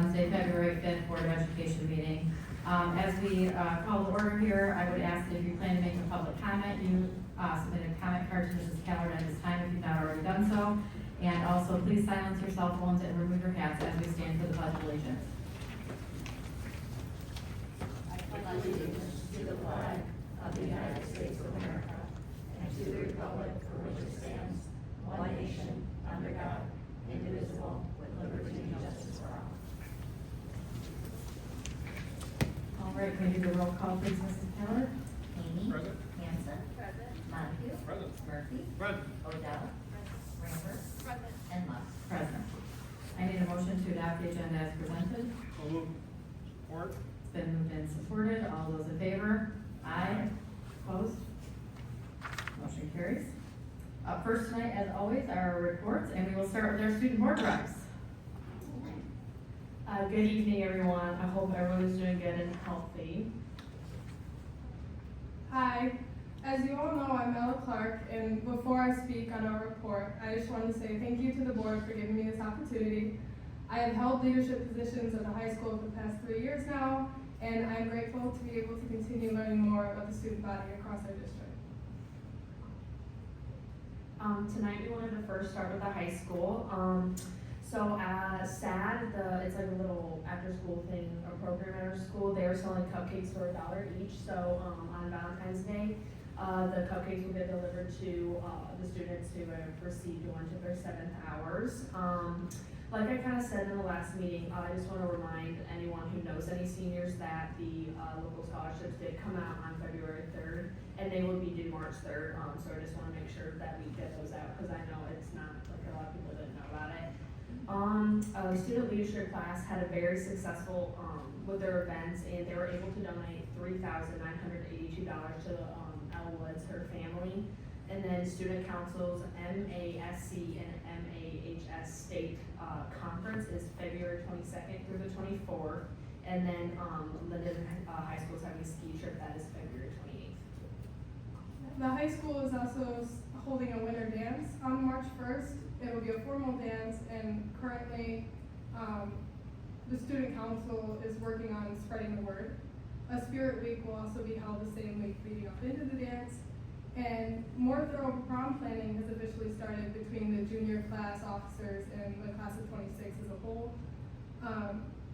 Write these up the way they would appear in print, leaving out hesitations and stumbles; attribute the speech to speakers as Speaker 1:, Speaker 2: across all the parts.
Speaker 1: Wednesday, February 5th Board of Education meeting. As we call the order here, I would ask that if you plan to make a public comment, you submit a comment card to Mrs. Callard at this time if you've not already done so. And also, please silence your cell phones and remove your hats as we stand for the Pledge of Allegiance.
Speaker 2: I pledge allegiance to the flag of the United States of America and to the republic for which it stands, one nation, under God, indivisible, with liberty and justice for all.
Speaker 1: All right, can you do the roll call, please, Mrs. Callard?
Speaker 3: Amy.
Speaker 4: Present.
Speaker 3: Hanson.
Speaker 2: Present.
Speaker 3: Montague.
Speaker 4: Present.
Speaker 3: Murphy.
Speaker 4: Present.
Speaker 3: Odell. Rambert.
Speaker 2: Present.
Speaker 3: And Lux.
Speaker 1: Present. I need a motion to adopt the agenda as presented.
Speaker 4: So moved. Support.
Speaker 1: It's been moved and supported. All those in favor? Aye. Opposed? Motion carries. Up first tonight, as always, are our reports, and we will start with our student board reps.
Speaker 5: Good evening, everyone. I hope everyone is doing good and healthy.
Speaker 6: Hi, as you all know, I'm Ella Clark, and before I speak on our report, I just want to say thank you to the board for giving me this opportunity. I have held leadership positions at the high school for the past 3 years now, and I'm grateful to be able to continue learning more about the student body across our district.
Speaker 5: Tonight we wanted to first start with the high school. So at SAD, it's like a little after-school thing, a program at our school. They are selling cupcakes for $1 each. So on Valentine's Day, the cupcakes will get delivered to the students who have received one to their 7th hours. Like I kind of said in the last meeting, I just want to remind anyone who knows any seniors that the local scholarships did come out on February 3rd, and they will be due March 3rd. So I just want to make sure that we get those out, because I know it's not, like, a lot of people didn't know about it. The student leadership class had a very successful with their events, and they were able to donate $3,982 to Elle Woods, her family. And then student council's MASC and MAHS state conference is February 22nd through the 24th. And then Linden High School is having a ski trip, that is February 28th.
Speaker 6: The high school is also holding a winter dance on March 1st. It will be a formal dance, and currently the student council is working on spreading the word. A spirit week will also be held the same week leading up into the dance. And more thorough prom planning has officially started between the junior class officers and the class of 26 as a whole.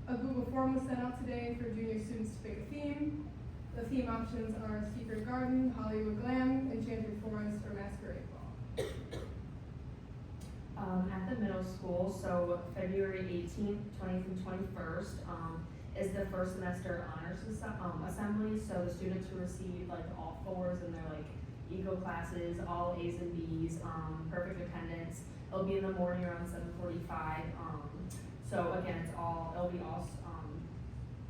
Speaker 6: A Google form was sent out today for junior students to pick a theme. The theme options are Secret Garden, Hollywood Glam, Enchanted Forest, or Masquerade Ball.
Speaker 5: At the middle school, so February 18th, 20th, and 21st is the first semester honors assembly. So the students who receive like all 4s and they're like Eagle classes, all A's and B's, perfect attendance. It'll be in the morning around 7:45. So again, it'll be all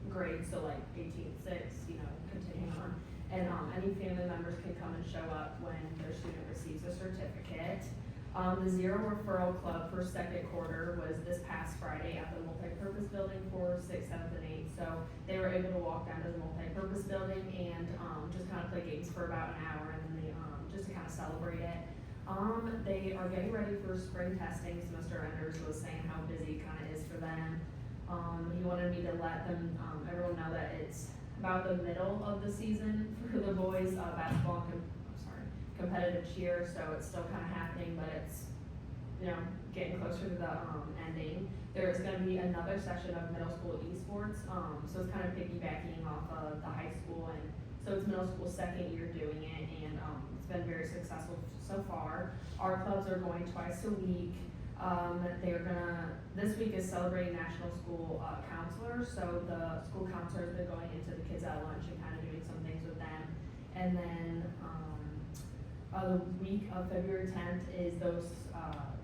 Speaker 5: grades, so like 18th, 6th, continuing on. And any family members can come and show up when their student receives a certificate. The Zero Referral Club for second quarter was this past Friday at the multipurpose building for 6th, 7th, and 8th. So they were able to walk down to the multipurpose building and just kind of play games for about an hour, and then they just to kind of celebrate it. They are getting ready for spring testing. So Mr. Enders was saying how busy it kind of is for them. He wanted me to let them, everyone know that it's about the middle of the season for the boys basketball competitive cheer, so it's still kind of happening, but it's getting closer to the ending. There's going to be another session of middle school esports, so it's kind of piggybacking off of the high school, and so it's middle school second year doing it, and it's been very successful so far. Our clubs are going twice a week. This week is celebrating National School Counselors, so the school counselors have been going into the kids at lunch and kind of doing some things with them. And then the week of February 10th is those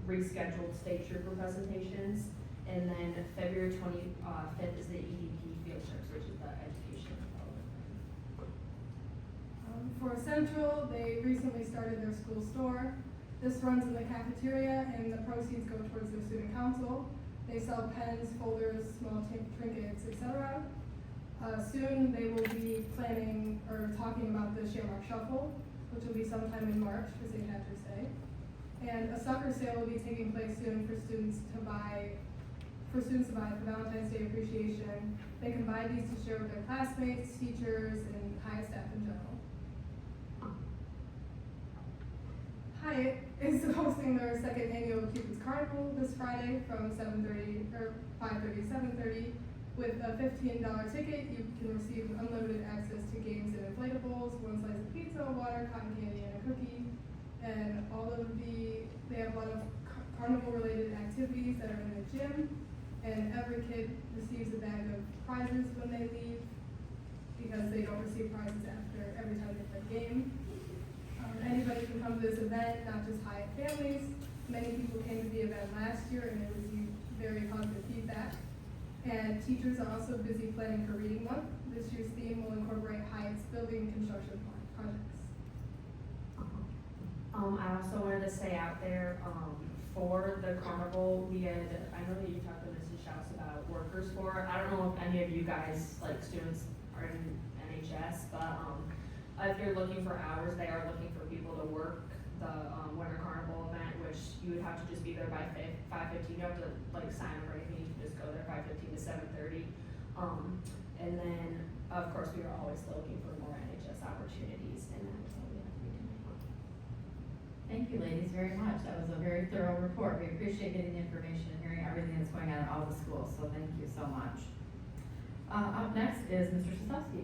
Speaker 5: rescheduled state trooper presentations. And then February 25th is the EDP field trips, which is the education development.
Speaker 6: For Central, they recently started their school store. This runs in the cafeteria, and the proceeds go towards their student council. They sell pens, folders, small trinkets, etc. Soon they will be planning or talking about the Shamrock Shuffle, which will be sometime in March for St. Patrick's Day. And a sucker sale will be taking place soon for students to buy for Valentine's Day appreciation they can buy these to share with their classmates, teachers, and Hyatt staff in general. Hyatt is hosting their second annual Cupid's Carnival this Friday from 5:30 to 7:30. With a $15 ticket, you can receive unlimited access to games and inflatables, one slice of pizza, water, cotton candy, and a cookie. And they have a lot of carnival-related activities that are in the gym. And every kid receives a bag of prizes when they leave, because they don't receive prizes after every time they play a game. Anybody can come to this event, not just Hyatt families. Many people came to the event last year and it received very positive feedback. And teachers are also busy planning for Reading Month. This year's theme will incorporate Hyatt's building construction projects.
Speaker 5: I also wanted to say out there, for the carnival, I know that you talked to Mrs. Schaus about workers for it. I don't know if any of you guys, like students, are in NHS, but if you're looking for hours, they are looking for people to work the winter carnival event, which you would have to just be there by 5:15. You don't have to like sign up or anything. You can just go there 5:15 to 7:30. And then of course we are always looking for more NHS opportunities, and that is all we have to do tonight.
Speaker 1: Thank you, ladies, very much. That was a very thorough report. We appreciate getting the information and hearing everything that's going on at all the schools, so thank you so much. Up next is Mr. Sosowski.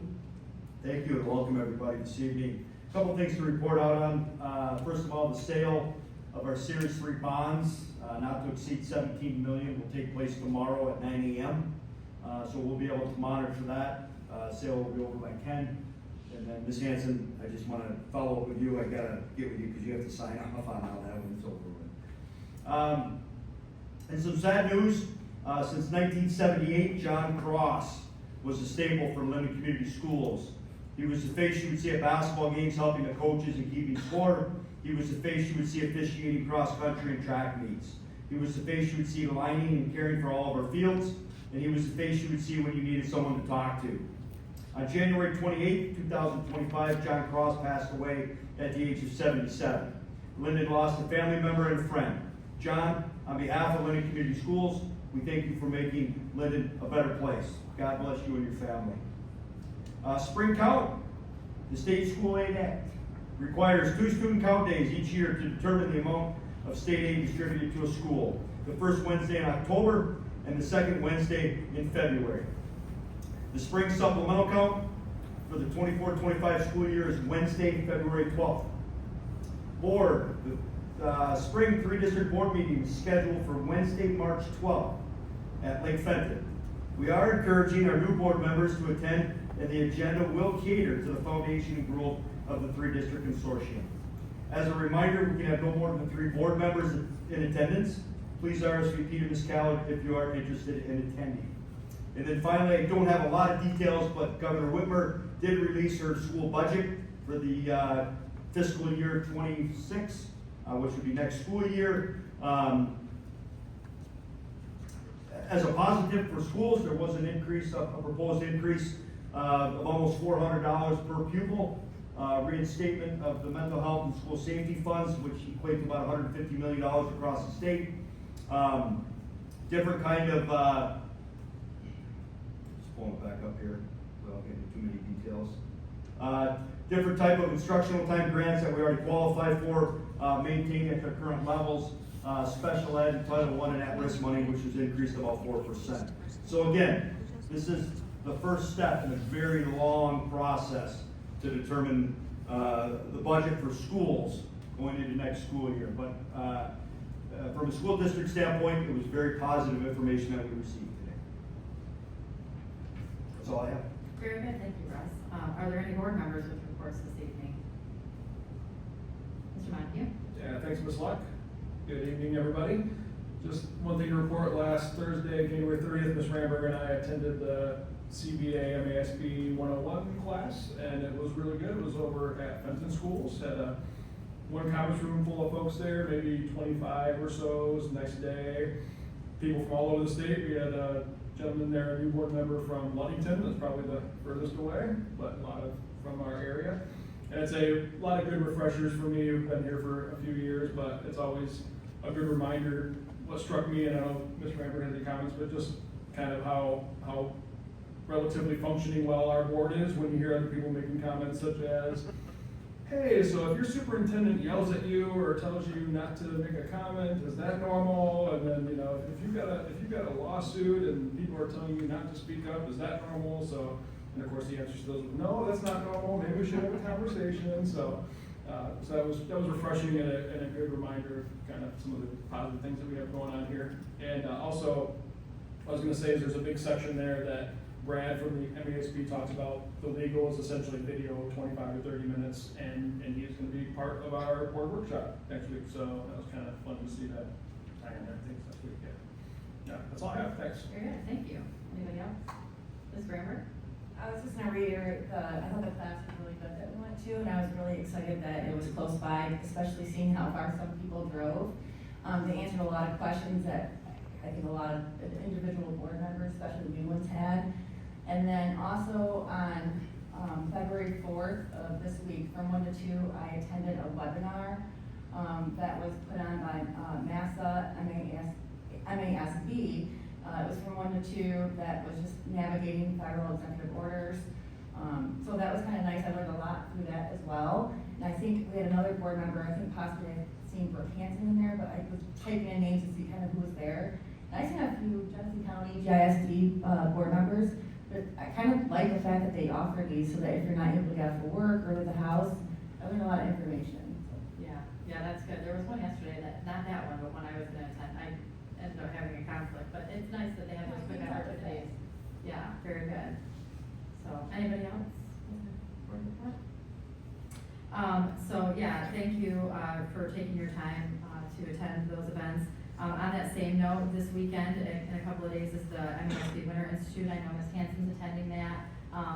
Speaker 7: Thank you and welcome everybody this evening. A couple things to report out on. First of all, the sale of our Series 3 bonds, not to exceed $17 million, will take place tomorrow at 9 a.m. So we'll be able to monitor that. Sale will be over by Ken. And then Ms. Hanson, I just want to follow up with you. I got to get with you because you have to sign off on how that one's over with. And some sad news. Since 1978, John Cross was a staple for Linden Community Schools. He was the face you would see at basketball games helping the coaches and keeping score. He was the face you would see officiating cross-country and track meets. He was the face you would see lining and caring for all of our fields. And he was the face you would see when you needed someone to talk to. On January 28, 2025, John Cross passed away at the age of 77. Linden lost a family member and a friend. John, on behalf of Linden Community Schools, we thank you for making Linden a better place. God bless you and your family. Spring count. The State School Aid Act requires 2 student count days each year to determine the amount of state aid distributed to a school. The first Wednesday in October and the second Wednesday in February. The spring supplemental count for the 24-25 school year is Wednesday, February 12th. Board, the spring 3-district board meeting is scheduled for Wednesday, March 12th at Lake Fenton. We are encouraging our new board members to attend, and the agenda will cater to the foundation and growth of the 3-district consortium. As a reminder, we can have no more than 3 board members in attendance. Please RSVP to Ms. Callard if you are interested in attending. And then finally, I don't have a lot of details, but Governor Whitmer did release her school budget for the fiscal year 26, which would be next school year. As a positive for schools, there was an increase, a proposed increase of almost $400 per pupil, reinstatement of the mental health and school safety funds, which equate to about $150 million across the state. Different kind of, just pulling it back up here without getting too many details. Different type of instructional time grants that we already qualify for, maintained at their current levels. Special ed, Title I, and at-risk money, which was increased about 4%. So again, this is the first step in a very long process to determine the budget for schools going into next school year. But from a school district standpoint, it was very positive information that we received today. That's all I have.
Speaker 1: Very good, thank you, Russ. Are there any board members with reports this evening? Mr. Montague?
Speaker 4: Yeah, thanks, Ms. Luck. Good evening, everybody. Just one thing to report. Last Thursday, January 30th, Ms. Ramberg and I attended the CBA MASB 101 class, and it was really good. It was over at Fenton Schools. Had one conference room full of folks there, maybe 25 or so. It was a nice day. People from all over the state. We had a gentleman there, a new board member from Ludington. That's probably the furthest away, but a lot of from our area. And it's a lot of good refreshers for me who've been here for a few years, but it's always a good reminder. What struck me, and I don't know if Ms. Ramberg has any comments, but just kind of how relatively functioning well our board is when you hear other people making comments such as, hey, so if your superintendent yells at you or tells you not to make a comment, is that normal? And then, if you've got a lawsuit and people are telling you not to speak up, is that normal? So, and of course the answer to those was, no, that's not normal, maybe we should have a conversation. So that was refreshing and a good reminder of kind of some of the positive things that we have going on here. And also, I was gonna say is there's a big section there that Brad from the MASB talks about. The legal is essentially video, 25 to 30 minutes, and he is gonna be part of our board workshop next week. So that was kind of fun to see that tie in everything next week. Yeah, that's all I have, thanks.
Speaker 1: Very good, thank you. Anybody else? Ms. Ramber?
Speaker 2: I was just gonna reiterate, I thought the class was really good that we went to, and I was really excited that it was close by, especially seeing how far some people drove. They answered a lot of questions that I think a lot of individual board members, especially the new ones, had. And then also on February 4th of this week, from 1 to 2, I attended a webinar that was put on by MASA, MASB. It was from 1 to 2, that was just navigating federal executive orders. So that was kind of nice. I learned a lot through that as well. And I think we had another board member, I think possibly I've seen Brooke Hansen in there, but I was typing in names to see kind of who was there. And I seen a few Johnson County GISD board members, but I kind of like the fact that they offer these so that if you're not able to get out for work or to the house, I learned a lot of information.
Speaker 1: Yeah, that's good. There was one yesterday not that one, but one I was gonna attend. I ended up having a conflict, but it's nice that they have those quick opportunities. Yeah, very good. So, anybody else? So yeah, thank you for taking your time to attend those events. On that same note, this weekend, in a couple of days, is the MASB Winter Institute. I know Ms. Hansen's attending that.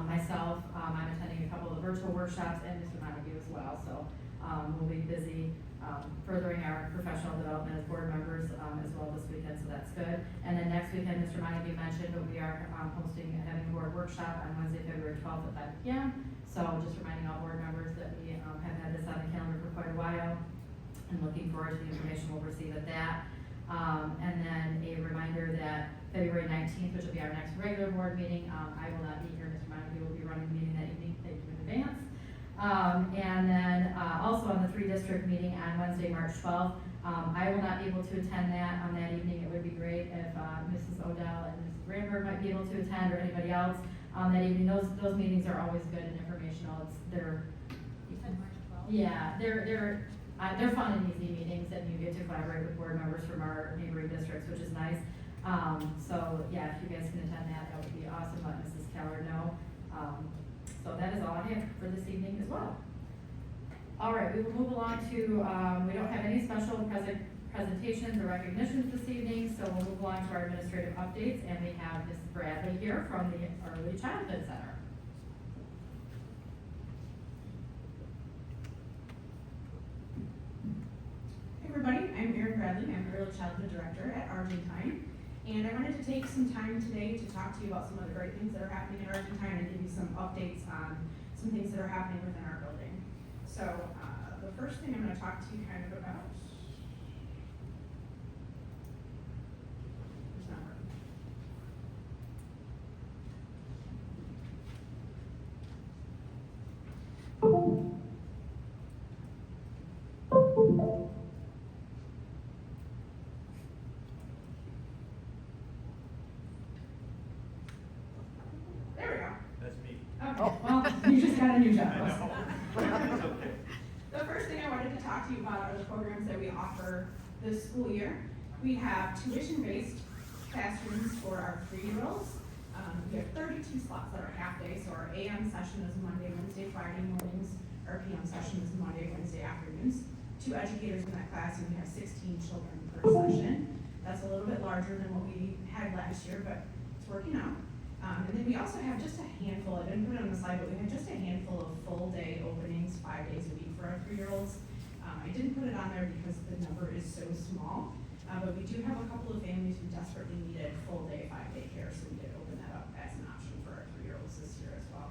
Speaker 1: Myself, I'm attending a couple of the virtual workshops, and Mr. Montague as well. So we'll be busy furthering our professional development as board members as well this weekend, so that's good. And then next weekend, Mr. Montague mentioned, but we are having a board workshop on Wednesday, February 12th at 5 p.m. So just reminding all board members that we have had this on the calendar for quite a while, and looking forward to the information we'll receive at that. And then a reminder that February 19th, which will be our next regular board meeting, I will not be here. Mr. Montague will be running the meeting that evening. Thank you in advance. And then also on the 3-district meeting on Wednesday, March 12th, I will not be able to attend that on that evening. It would be great if Mrs. Odell and Mrs. Ramberg might be able to attend, or anybody else that evening. Those meetings are always good and informational. They're fun and easy meetings, and you get to collaborate with board members from our neighboring districts, which is nice. So yeah, if you guys can attend that, that would be awesome. Let Mrs. Keller know. So that is all I have for this evening as well. All right, we will move along to, we don't have any special presentations or recognitions this evening, so we'll move along to our administrative updates, and we have Mrs. Bradley here from the Early Childhood Center.
Speaker 8: Hey everybody, I'm Erin Bradley. I'm Early Childhood Director at Argentine, and I wanted to take some time today to talk to you about some of the great things that are happening at Argentine and give you some updates on some things that are happening within our building. So the first thing I'm going to talk to you kind of about is not working. There we go.
Speaker 7: That's me.
Speaker 8: Okay, well, you just got a new job.
Speaker 7: I know. It's okay.
Speaker 8: The first thing I wanted to talk to you about are the programs that we offer this school year. We have tuition-based classrooms for our 3-year-olds. We have 32 slots that are half-day, so our AM session is Monday, Wednesday, Friday mornings. Our PM session is Monday, Wednesday afternoons. 2 educators in that class, and we have 16 children per session. That's a little bit larger than what we had last year, but it's working out. And then we also have just a handful, I didn't put it on the slide, but we have just a handful of full-day openings 5 days a week for our 3-year-olds. I didn't put it on there because the number is so small, but we do have a couple of families who desperately needed full-day, 5-day care, so we did open that up as an option for our 3-year-olds this year as well.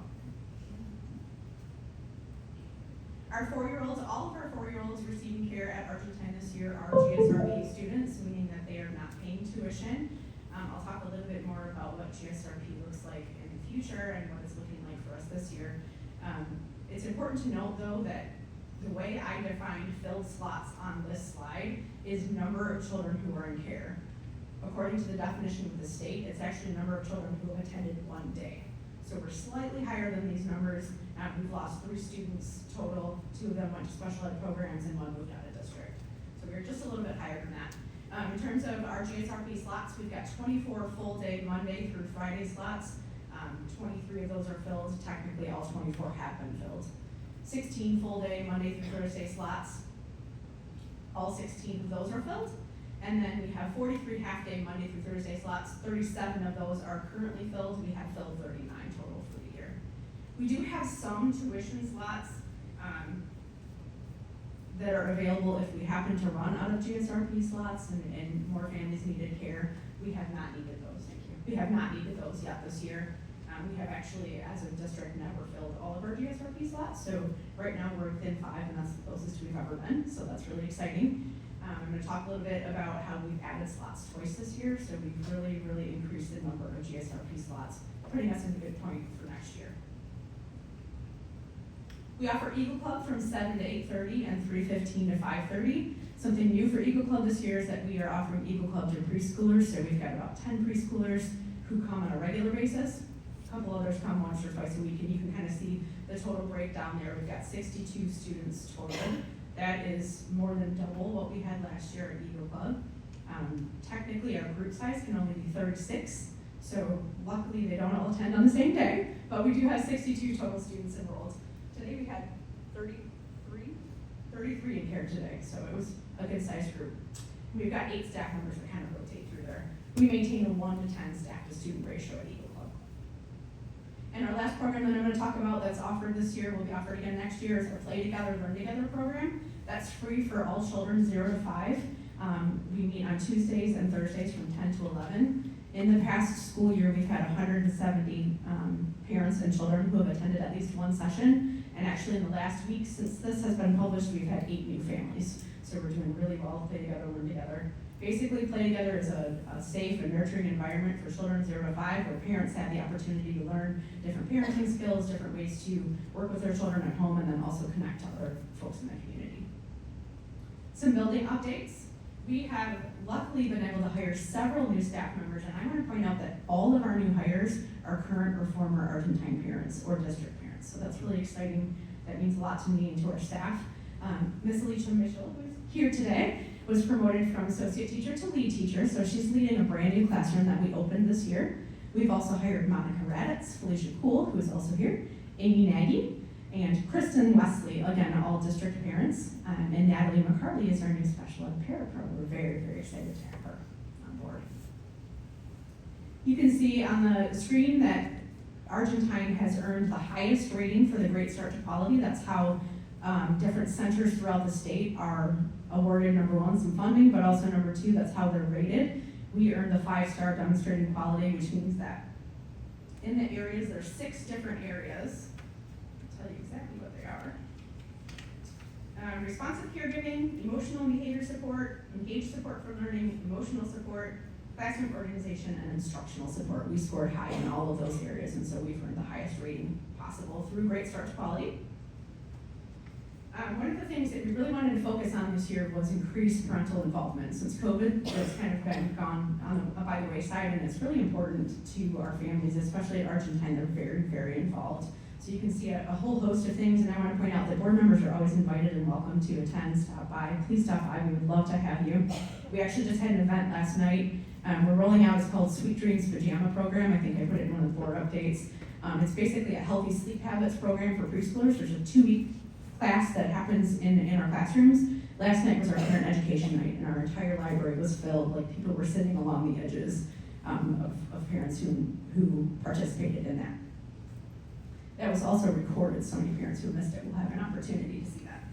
Speaker 8: Our 4-year-olds, all of our 4-year-olds receiving care at Argentine this year are GSRP students, meaning that they are not paying tuition. I'll talk a little bit more about what GSRP looks like in a few future and what it's looking like for us this year. It's important to note though that the way I defined filled slots on this slide is number of children who are in care. According to the definition of the state, it's actually the number of children who have attended one day. So we're slightly higher than these numbers. We've lost 3 students total. 2 of them went to special ed programs and 1 moved out of district. So we're just a little bit higher than that. In terms of our GSRP slots, we've got 24 full day Monday through Friday slots. 23 of those are filled. Technically, all 24 have been filled. 16 full day Monday through Thursday slots. All 16 of those are filled. And then we have 43 half day Monday through Thursday slots. 37 of those are currently filled. We have filled 39 total for the year. We do have some tuition slots that are available if we happen to run out of GSRP slots and more families needed care. We have not needed those, thank you. We have not needed those yet this year. We have actually, as a district, never filled all of our GSRP slots. So right now we're within 5 and that's the closest we've ever been. So that's really exciting. I'm going to talk a little bit about how we've added slots twice this year. So we've really increased the number of GSRP slots, putting us in a good point for next year. We offer Eagle Club from 7 to 8:30 and 3:15 to 5:30. Something new for Eagle Club this year is that we are offering Eagle Club to preschoolers. So we've got about 10 preschoolers who come on a regular basis. A couple others come once or twice a week, and you can kind of see the total breakdown there. We've got 62 students total. That is more than double what we had last year at Eagle Club. Technically, our group size can only be 36, so luckily they don't all attend on the same day, but we do have 62 total students enrolled. Today we had 33 in care today, so it was a good sized group. We've got 8 staff members that kind of rotate through there. We maintain a 1-to-10 staff to student ratio at Eagle Club. And our last program that I'm going to talk about that's offered this year, will be offered again next year, is our Play Together, Learn Together program. That's free for all children 0 to 5. We meet on Tuesdays and Thursdays from 10 to 11. In the past school year, we've had 170 parents and children who have attended at least one session. And actually in the last week since this has been published, we've had 8 new families. So we're doing really well with Play Together, Learn Together. Basically, Play Together is a safe and nurturing environment for children 0 to 5, where parents have the opportunity to learn different parenting skills, different ways to work with their children at home, and then also connect to other folks in the community. Some building updates. We have luckily been able to hire several new staff members, and I want to point out that all of our new hires are current or former Argentine parents or district parents. So that's really exciting. That means a lot to me and to our staff. Miss Alicia Mitchell, who's here today, was promoted from associate teacher to lead teacher, so she's leading a brand new classroom that we opened this year. We've also hired Monica Raditz, Felicia Poole, who is also here, Amy Nagy, and Kristen Wesley, again, all district parents, and Natalie McCarley is our new special ed parapro. We're very excited to have her on board. You can see on the screen that Argentine has earned the highest rating for the Great Start to Quality. That's how different centers throughout the state are awarded, number 1, some funding, but also number 2, that's how they're rated. We earned the 5-star demonstrating quality, which means that in the areas, there's 6 different areas. I'll tell you exactly what they are. Responsive caregiving, emotional and behavior support, engaged support for learning, emotional support, classroom organization, and instructional support. We scored high in all of those areas, and so we've earned the highest rating possible through Great Start to Quality. One of the things that we really wanted to focus on this year was increased parental involvement. Since COVID, it's kind of been gone by the wayside, and it's really important to our families, especially at Argentine. They're very involved. So you can see a whole host of things, and I want to point out that board members are always invited and welcome to attend, stop by. Please stop by, we would love to have you. We actually just had an event last night. We're rolling out, it's called Sweet Dreams Pajama Program. I think I put it in one of the board updates. It's basically a healthy sleep habits program for preschoolers. There's a 2-week class that happens in our classrooms. Last night was our parent education night, and our entire library was filled, like people were sitting along the edges of parents who participated in that. That was also recorded, so many parents who missed it will have an opportunity to see that.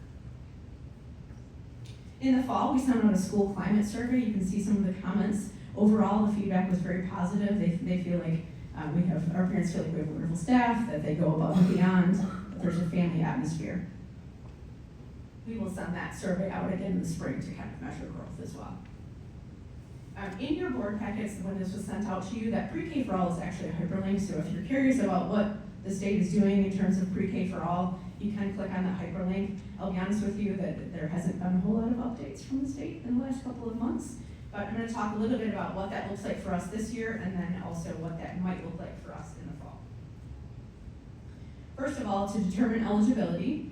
Speaker 8: In the fall, we sent out a school climate survey. You can see some of the comments. Overall, the feedback was very positive. They feel like our parents feel like we have wonderful staff, that they go above and beyond, that there's a family atmosphere. We will send that survey out again in the spring to kind of measure growth as well. In your board packets, when this was sent out to you, that pre-K for all is actually a hyperlink, so if you're curious about what the state is doing in terms of pre-K for all, you can click on that hyperlink. I'll be honest with you that there hasn't been a whole lot of updates from the state in the last couple of months, but I'm going to talk a little bit about what that looks like for us this year, and then also what that might look like for us in the fall. First of all, to determine eligibility,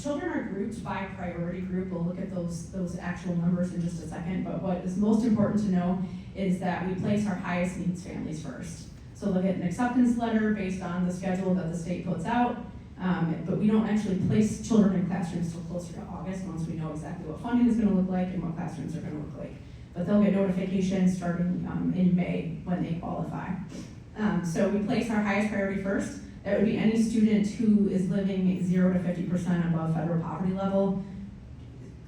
Speaker 8: children are grouped by priority group. We'll look at those actual numbers in just a second, but what is most important to know is that we place our highest needs families first. So look at an acceptance letter based on the schedule that the state puts out, but we don't actually place children in classrooms till closer to August once we know exactly what funding is going to look like and what classrooms are going to look like. But they'll get notifications starting in May when they qualify. So we place our highest priority first. That would be any student who is living 0 to 50% above federal poverty level,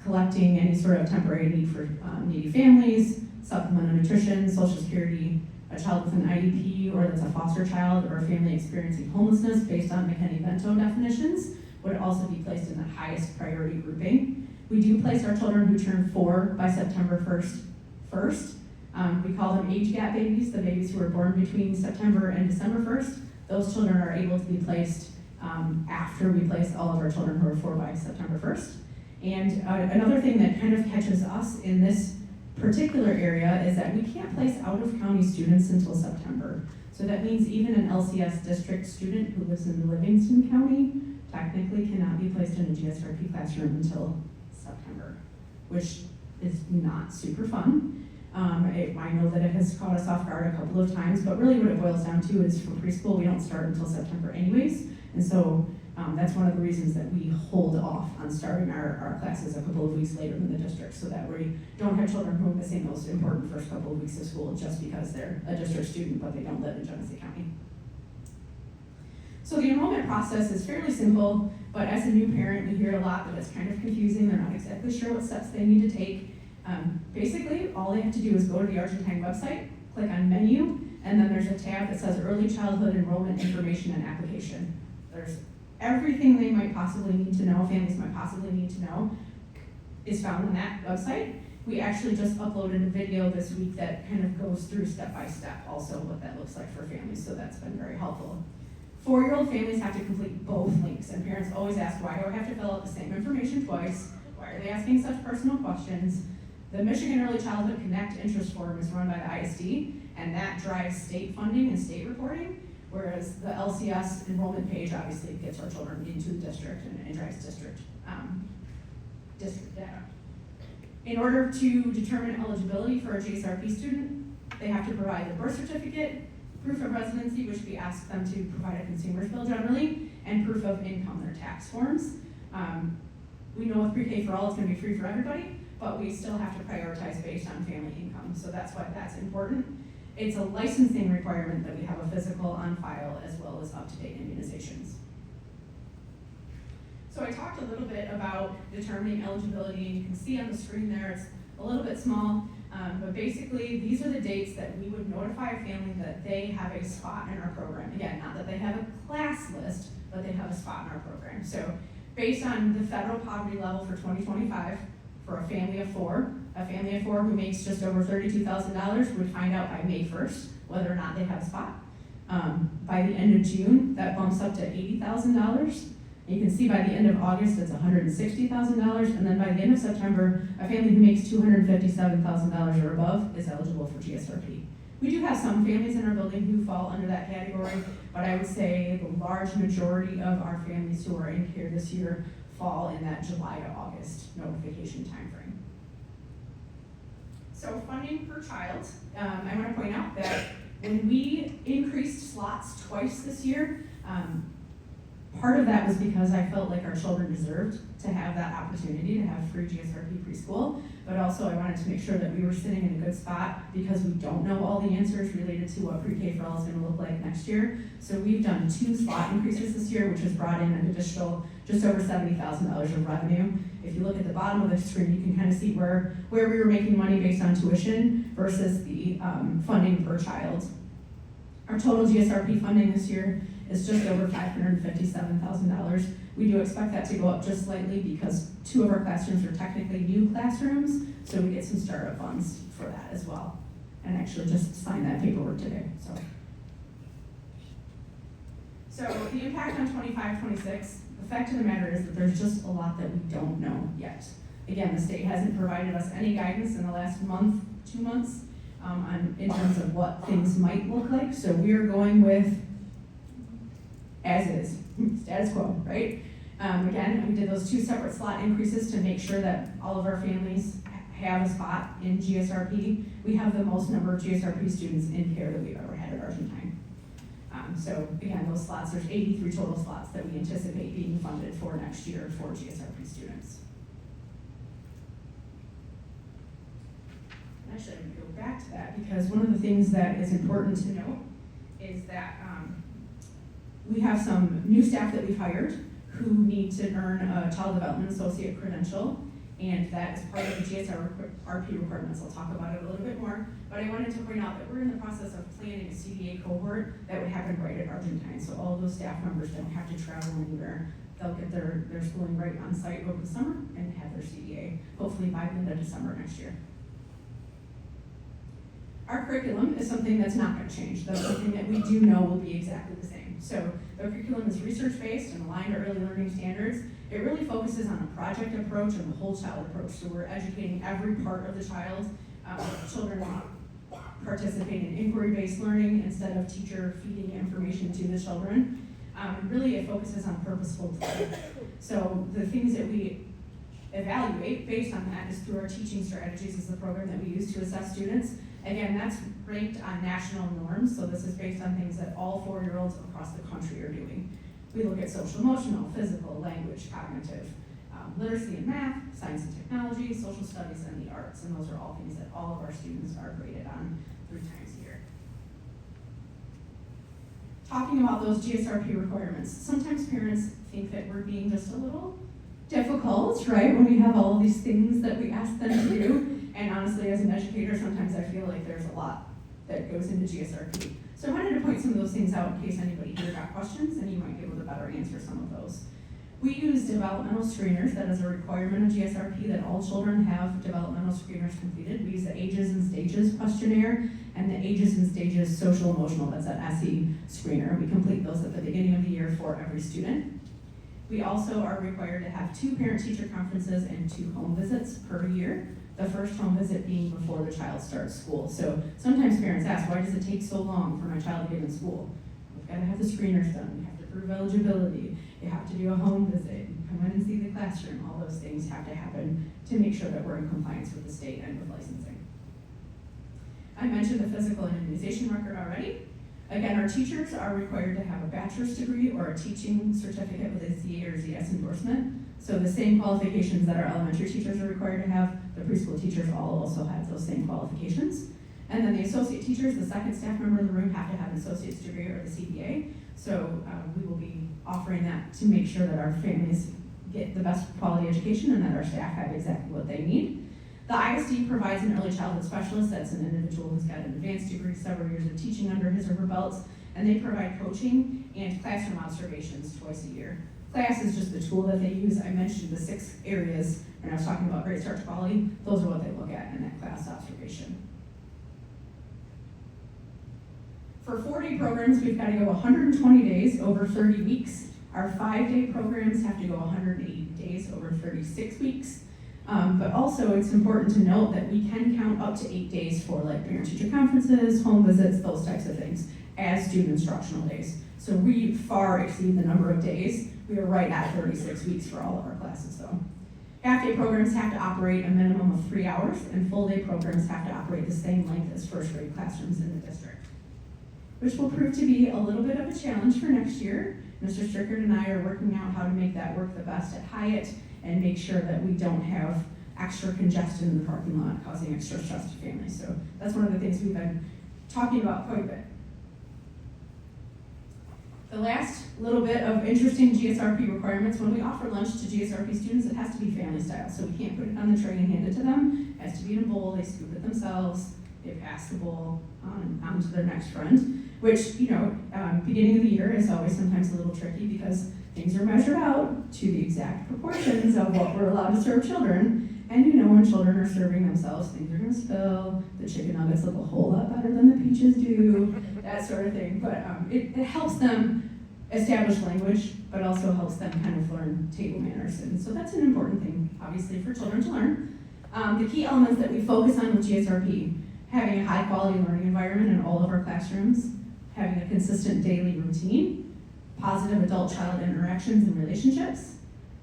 Speaker 8: collecting any sort of temporary need for needy families, supplemental nutrition, Social Security, a child with an IEP, or that's a foster child, or a family experiencing homelessness based on McKinney-Vento definitions, would also be placed in the highest priority grouping. We do place our children who turn 4 by September 1st first. We call them age gap babies, the babies who were born between September and December 1st. Those children are able to be placed after we place all of our children who are 4 by September 1st. And another thing that kind of catches us in this particular area is that we can't place out-of-county students until September. So that means even an LCS district student who lives in Livingston County technically cannot be placed in a GSRP classroom until September, which is not super fun. I know that it has caught us off guard a couple of times, but really what it boils down to is for preschool, we don't start until September anyways. And so that's one of the reasons that we hold off on starting our classes a couple of weeks later than the district, so that we don't have children who are missing those important first couple of weeks of school just because they're a district student, but they don't live in Genesee County. So the enrollment process is fairly simple, but as a new parent, we hear a lot that it's kind of confusing. They're not exactly sure what steps they need to take. Basically, all they have to do is go to the Argentine website, click on menu, and then there's a tab that says Early Childhood Enrollment Information and Application. There's everything they might possibly need to know, families might possibly need to know, is found on that website. We actually just uploaded a video this week that kind of goes through step by step also what that looks like for families, so that's been very helpful. 4-year-old families have to complete both links, and parents always ask, why do I have to fill out the same information twice? Why are they asking such personal questions? The Michigan Early Childhood Connect interest form is run by the ISD, and that drives state funding and state reporting, whereas the LCS enrollment page obviously gets our children into the district and drives district data. In order to determine eligibility for a GSRP student, they have to provide the birth certificate, proof of residency, which we ask them to provide a consumer's bill generally, and proof of income, their tax forms. We know with pre-K for all, it's going to be free for everybody, but we still have to prioritize based on family income, so that's why that's important. It's a licensing requirement that we have a physical on file as well as up-to-date immunizations. So I talked a little bit about determining eligibility, and you can see on the screen there, it's a little bit small, but basically these are the dates that we would notify a family that they have a spot in our program. Again, not that they have a class list, but they have a spot in our program. So based on the federal poverty level for 2025, for a family of 4 who makes just over $32,000 would find out by May 1st whether or not they have a spot. By the end of June, that bumps up to $80,000. You can see by the end of August, it's $160,000, and then by the end of September, a family who makes $257,000 or above is eligible for GSRP. We do have some families in our building who fall under that category, but I would say the large majority of our families who are in care this year fall in that July to August notification timeframe. So funding per child, I want to point out that when we increased slots twice this year, part of that was because I felt like our children deserved to have that opportunity to have free GSRP preschool, but also I wanted to make sure that we were sitting in a good spot because we don't know all the answers related to what pre-K for all is going to look like next year. So we've done 2 slot increases this year, which has brought in an additional just over $70,000 of revenue. If you look at the bottom of the screen, you can kind of see where we were making money based on tuition versus the funding per child. Our total GSRP funding this year is just over $557,000. We do expect that to go up just slightly because 2 of our classrooms are technically new classrooms, so we get some startup funds for that as well.
Speaker 9: and actually just sign that paperwork today, so.
Speaker 8: So the impact on 25-26, the fact of the matter is that there's just a lot that we don't know yet. Again, the state hasn't provided us any guidance in the last month, 2 months, in terms of what things might look like. So we are going with as is, status quo, right? Again, we did those 2 separate slot increases to make sure that all of our families have a spot in GSRP. We have the most number of GSRP students in care that we've ever had at Argentine. So again, those slots, there's 83 total slots that we anticipate being funded for next year for GSRP students. Actually, I'm gonna go back to that because one of the things that is important to note is that we have some new staff that we've hired who need to earn a Child Development Associate credential, and that is part of the GSRP requirements. I'll talk about it a little bit more, but I wanted to point out that we're in the process of planning a CDA cohort that would happen right at Argentine, so all of those staff members don't have to travel anywhere. They'll get their schooling right on site over the summer and have their CDA, hopefully by the end of December next year. Our curriculum is something that's not going to change. That's something that we do know will be exactly the same. So the curriculum is research-based and aligned to early learning standards. It really focuses on a project approach and the whole child approach. So we're educating every part of the child. Children participate in inquiry-based learning instead of teacher feeding information to the children. Really, it focuses on purposeful play. So the things that we evaluate based on that is through our teaching strategies is the program that we use to assess students. Again, that's ranked on national norms, so this is based on things that all 4-year-olds across the country are doing. We look at social emotional, physical, language, cognitive, literacy and math, science and technology, social studies, and the arts, and those are all things that all of our students are graded on 3 times a year. Talking about those GSRP requirements, sometimes parents think that we're being just a little difficult, right, when we have all of these things that we ask them to do. And honestly, as an educator, sometimes I feel like there's a lot that goes into GSRP. So I wanted to point some of those things out in case anybody here got questions, and you might be able to better answer some of those. We use developmental screeners. That is a requirement of GSRP that all children have developmental screeners completed. We use the Ages and Stages questionnaire and the Ages and Stages social emotional, that's an SE screener. We complete those at the beginning of the year for every student. We also are required to have 2 parent-teacher conferences and 2 home visits per year. The first home visit being before the child starts school. So sometimes parents ask, why does it take so long for my child to get in school? We've got to have the screeners done. We have to prove eligibility. You have to do a home visit. Come in and see the classroom. All those things have to happen to make sure that we're in compliance with the state and with licensing. I mentioned the physical and immunization record already. Again, our teachers are required to have a bachelor's degree or a teaching certificate with a ZA or ZS endorsement. So the same qualifications that our elementary teachers are required to have, the preschool teachers all also have those same qualifications. And then the associate teachers, the second staff member in the room, have to have an associate's degree or the CPA. So we will be offering that to make sure that our families get the best quality education and that our staff have exactly what they need. The ISD provides an early childhood specialist. That's an individual who's got an advanced degree, several years of teaching under his or her belt, and they provide coaching and classroom observations twice a year. Class is just the tool that they use. I mentioned the 6 areas, and I was talking about Great Start to Quality. Those are what they look at in that class observation. For 4-day programs, we've got to go 120 days over 30 weeks. Our 5-day programs have to go 180 days over 36 weeks. But also it's important to note that we can count up to 8 days for like parent-teacher conferences, home visits, those types of things as student instructional days. So we far exceed the number of days. We are right at 36 weeks for all of our classes though. Half-day programs have to operate a minimum of 3 hours, and full-day programs have to operate the same length as first-grade classrooms in the district, which will prove to be a little bit of a challenge for next year. Mr. Strickard and I are working out how to make that work the best at Hyatt and make sure that we don't have extra congestion in the parking lot causing extra stress to families. So that's one of the things we've been talking about quite a bit. The last little bit of interesting GSRP requirements, when we offer lunch to GSRP students, it has to be family style. So we can't put it on the tray and hand it to them. It has to be in a bowl, they scoop it themselves, they pass the bowl on to their next friend, which, beginning of the year is always sometimes a little tricky because things are measured out to the exact proportions of what we're allowed to serve children.
Speaker 9: And you know, when children are serving themselves, things are gonna spill, the chicken nuggets look a whole lot better than the peaches do, that sort of thing. But it helps them establish language, but also helps them kind of learn table manners. And so that's an important thing, obviously, for children to learn. The key elements that we focus on with GSRP, having a high quality learning environment in all of our classrooms, having a consistent daily routine, positive adult-child interactions and relationships,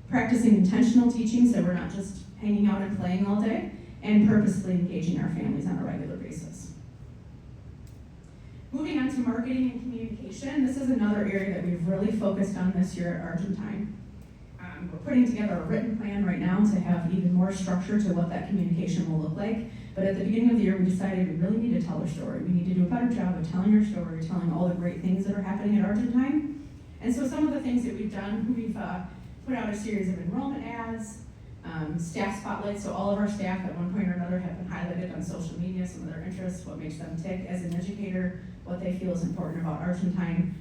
Speaker 9: practicing intentional teaching so we're not just hanging out and playing all day, and purposefully engaging our families on a regular basis. Moving on to marketing and communication, this is another area that we've really focused on this year at Argentine. We're putting together a written plan right now to have even more structure to what that communication will look like. But at the beginning of the year, we decided we really need to tell our story. We need to do a better job of telling our story, telling all the great things that are happening at Argentine. And so some of the things that we've done, we've put out a series of enrollment ads, staff spotlights, so all of our staff at one point or another have been highlighted on social media, some of their interests, what makes them tick as an educator, what they feel is important about Argentine.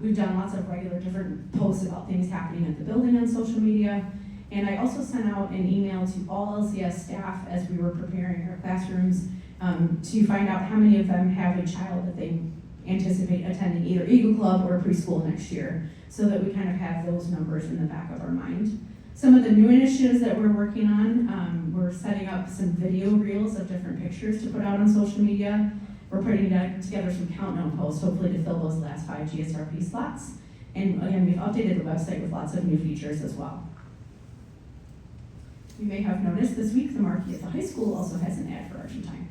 Speaker 9: We've done lots of regular different posts about things happening at the building on social media. And I also sent out an email to all LCS staff as we were preparing our classrooms to find out how many of them have a child that they anticipate attending either Eagle Club or preschool next year, so that we kind of have those numbers in the back of our mind. Some of the new initiatives that we're working on, we're setting up some video reels of different pictures to put out on social media. We're putting together some countdown posts, hopefully to fill those last 5 GSRP slots. And again, we've updated the website with lots of new features as well. You may have noticed this week the marquee at the high school also has an ad for Argentine.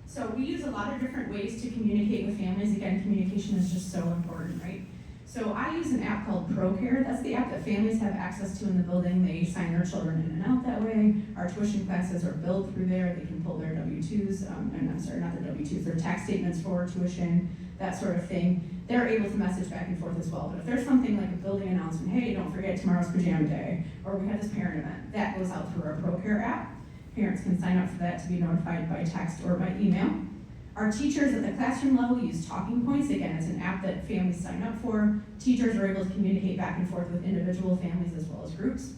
Speaker 9: So we use a lot of different ways to communicate with families. Again, communication is just so important, right? So I use an app called ProCare. That's the app that families have access to in the building. They sign their children in and out that way. Our tuition classes are billed through there. They can pull their W-2s, not their W-2s, their tax statements for tuition, that sort of thing. They're able to message back and forth as well. But if there's something like a building announcement, hey, don't forget tomorrow's pajama day, or we have this parent event, that goes out through our ProCare app. Parents can sign up for that to be notified by text or by email. Our teachers at the classroom level use talking points. Again, it's an app that families sign up for. Teachers are able to communicate back and forth with individual families as well as groups.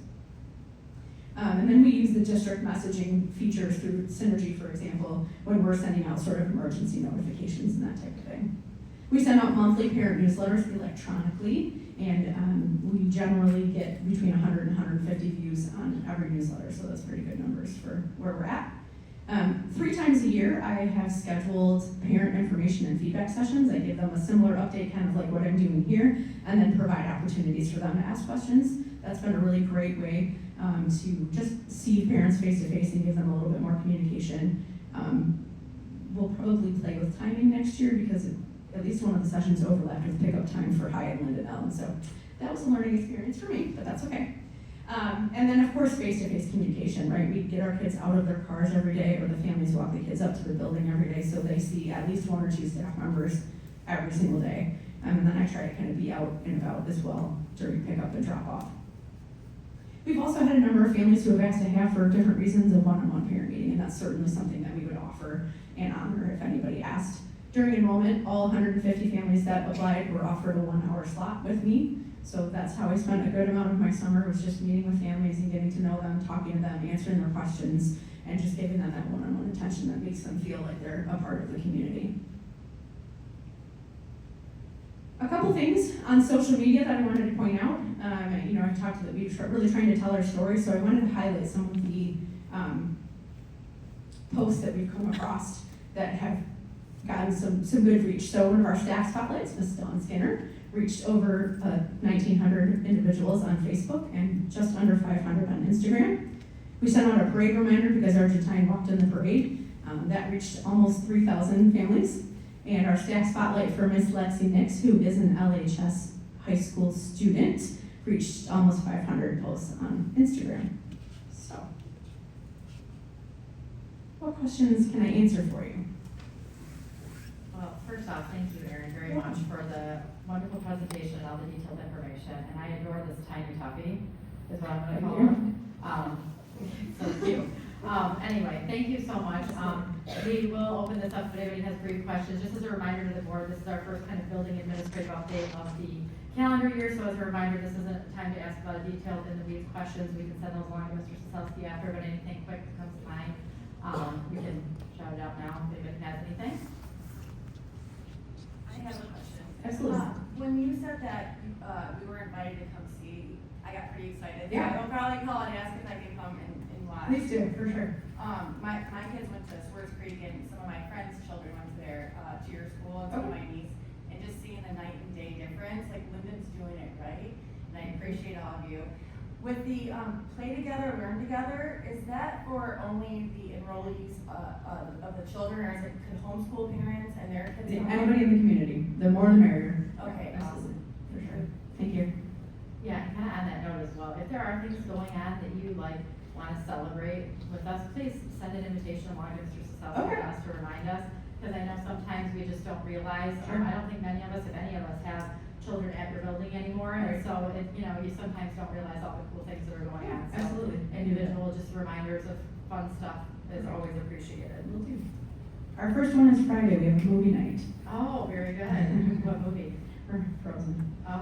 Speaker 9: And then we use the district messaging features through Synergy, for example, when we're sending out sort of emergency notifications and that type of thing. We send out monthly parent newsletters electronically, and we generally get between 100 and 150 views on every newsletter, so that's pretty good numbers for where we're at. 3 times a year, I have scheduled parent information and feedback sessions. I give them a similar update, kind of like what I'm doing here, and then provide opportunities for them to ask questions. That's been a really great way to just see parents face to face and give them a little bit more communication. We'll probably play with timing next year because at least one of the sessions overlapped with pickup time for High and Linden Ellen. So that was a learning experience for me, but that's okay. And then of course, face-to-face communication, right? We get our kids out of their cars every day, or the families walk the kids up to the building every day, so they see at least 1 or 2 staff members every single day. And then I try to kind of be out and about as well during pickup and drop off. We've also had a number of families who have asked to have, for different reasons, a one-on-one parent meeting, and that's certainly something that we would offer and honor if anybody asked. During enrollment, all 150 families that applied were offered a 1-hour slot with me. So that's how I spent a good amount of my summer, was just meeting with families and getting to know them, talking to them, answering their questions, and just giving them that one-on-one attention that makes them feel like they're a part of the community. A couple things on social media that I wanted to point out. I talked that we were really trying to tell our story, so I wanted to highlight some of the posts that we've come across that have gotten some good reach. So one of our staff spotlights, Ms. Dawn Skinner, reached over 1,900 individuals on Facebook and just under 500 on Instagram. We sent out a parade reminder because Argentine walked in the parade. That reached almost 3,000 families. And our staff spotlight for Ms. Lexi Nix, who is an LHS high school student, reached almost 500 posts on Instagram. So, what questions can I answer for you?
Speaker 1: Well, first off, thank you, Erin, very much for the wonderful presentation and all the detailed information. And I adore this tiny tuffy, is what I'm going to call him. So cute. Anyway, thank you so much. We will open this up if anybody has brief questions. Just as a reminder to the board, this is our first kind of building administrative update of the calendar year. So as a reminder, this isn't a time to ask about a detailed in the weeds questions. We can send those along to Mr. Sosowski after, but anything quick that comes to mind, we can shout it out now if anybody has anything.
Speaker 3: I have a question.
Speaker 9: Absolutely.
Speaker 3: When you said that, we were invited to come see, I got pretty excited. So
Speaker 9: Yeah.
Speaker 3: I'll probably call and ask if I can come and watch.
Speaker 9: Please do, for sure.
Speaker 3: My kids went to Swartz Creek and some of my friends' children went to their, to your school and some of my niece. And just seeing the night and day difference, like Linden's doing it right, and I appreciate all of you. With the, play together, learn together, is that for only the enrollees, of the children, or is it, could homeschool parents and their kids? come?
Speaker 9: Anybody in the community, the more the merrier.
Speaker 3: Okay,
Speaker 9: Absolutely,
Speaker 3: awesome.
Speaker 9: for sure. Thank you.
Speaker 1: Yeah, and kind of on that note as well, if there are things going on that you like want to celebrate with us, please send an invitation along to Mr. Sosowski
Speaker 9: Okay.
Speaker 1: for us to remind us, because I know sometimes we just don't realize,
Speaker 9: Sure.
Speaker 1: I don't think many of us, if any of us, have children at your building anymore, and
Speaker 9: Right.
Speaker 1: so it, you know, you sometimes don't realize all the cool things that are going on. So
Speaker 9: Absolutely.
Speaker 1: individual just reminders of fun stuff is always appreciated.
Speaker 9: Will do. Our first one is Friday, we have a movie night.
Speaker 1: Oh, very good. What movie?
Speaker 9: For Frozen.
Speaker 1: Oh.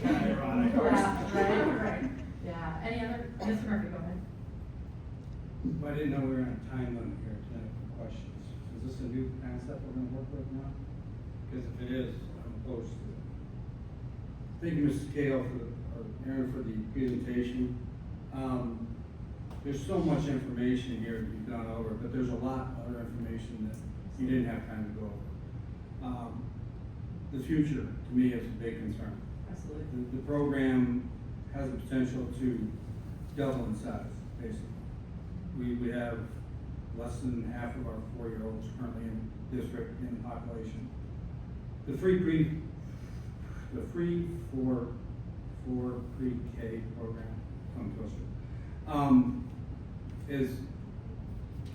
Speaker 7: Ironic.
Speaker 1: Yeah, right. Yeah, any other, Mr. Murphy, go ahead.
Speaker 10: I didn't know we were on a time limit here tonight for questions. Is this a new concept we're gonna work with now? Because if it is, I'm opposed to it. Thank you, Mrs. Cahill, or Erin, for the presentation. There's so much information here that you've gone over, but there's a lot of other information that you didn't have time to go over. The future, to me, is a big concern.
Speaker 9: Absolutely.
Speaker 10: The program has the potential to double in size, basically. We have less than half of our 4-year-olds currently in district in the population. The free for pre-K program, tongue twister, is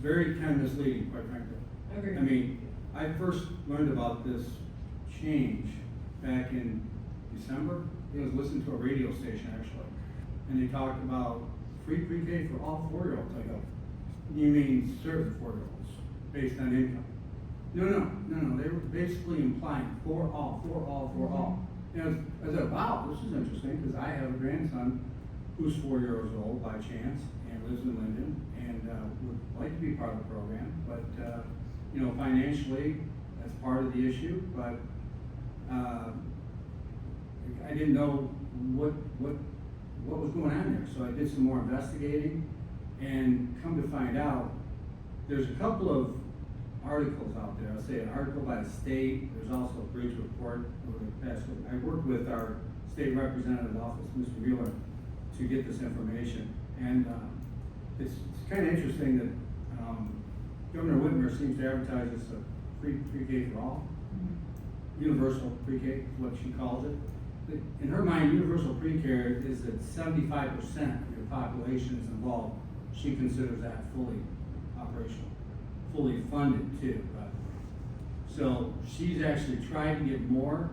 Speaker 10: very kind of misleading, quite frankly.
Speaker 9: Agreed.
Speaker 10: I mean, I first learned about this change back in December. I was listening to a radio station actually, and they talked about free pre-K for all 4-year-olds. I go, you mean serve the 4-year-olds based on income? No. They were basically implying for all. And I said, wow, this is interesting, because I have a grandson who's 4 years old by chance and lives in Linden and would like to be part of the program, but financially that's part of the issue. But I didn't know what was going on there, so I did some more investigating, and come to find out, there's a couple of articles out there. I'll say an article by the state. There's also a Bridge report over the past week. I worked with our state representative's office, Mr. Mueller, to get this information. And it's kind of interesting that Governor Whitmer seems to advertise this a free pre-K for all. Universal pre-K is what she calls it. In her mind, universal pre-K is that 75% of your population is involved. She considers that fully operational, fully funded too. So she's actually tried to get more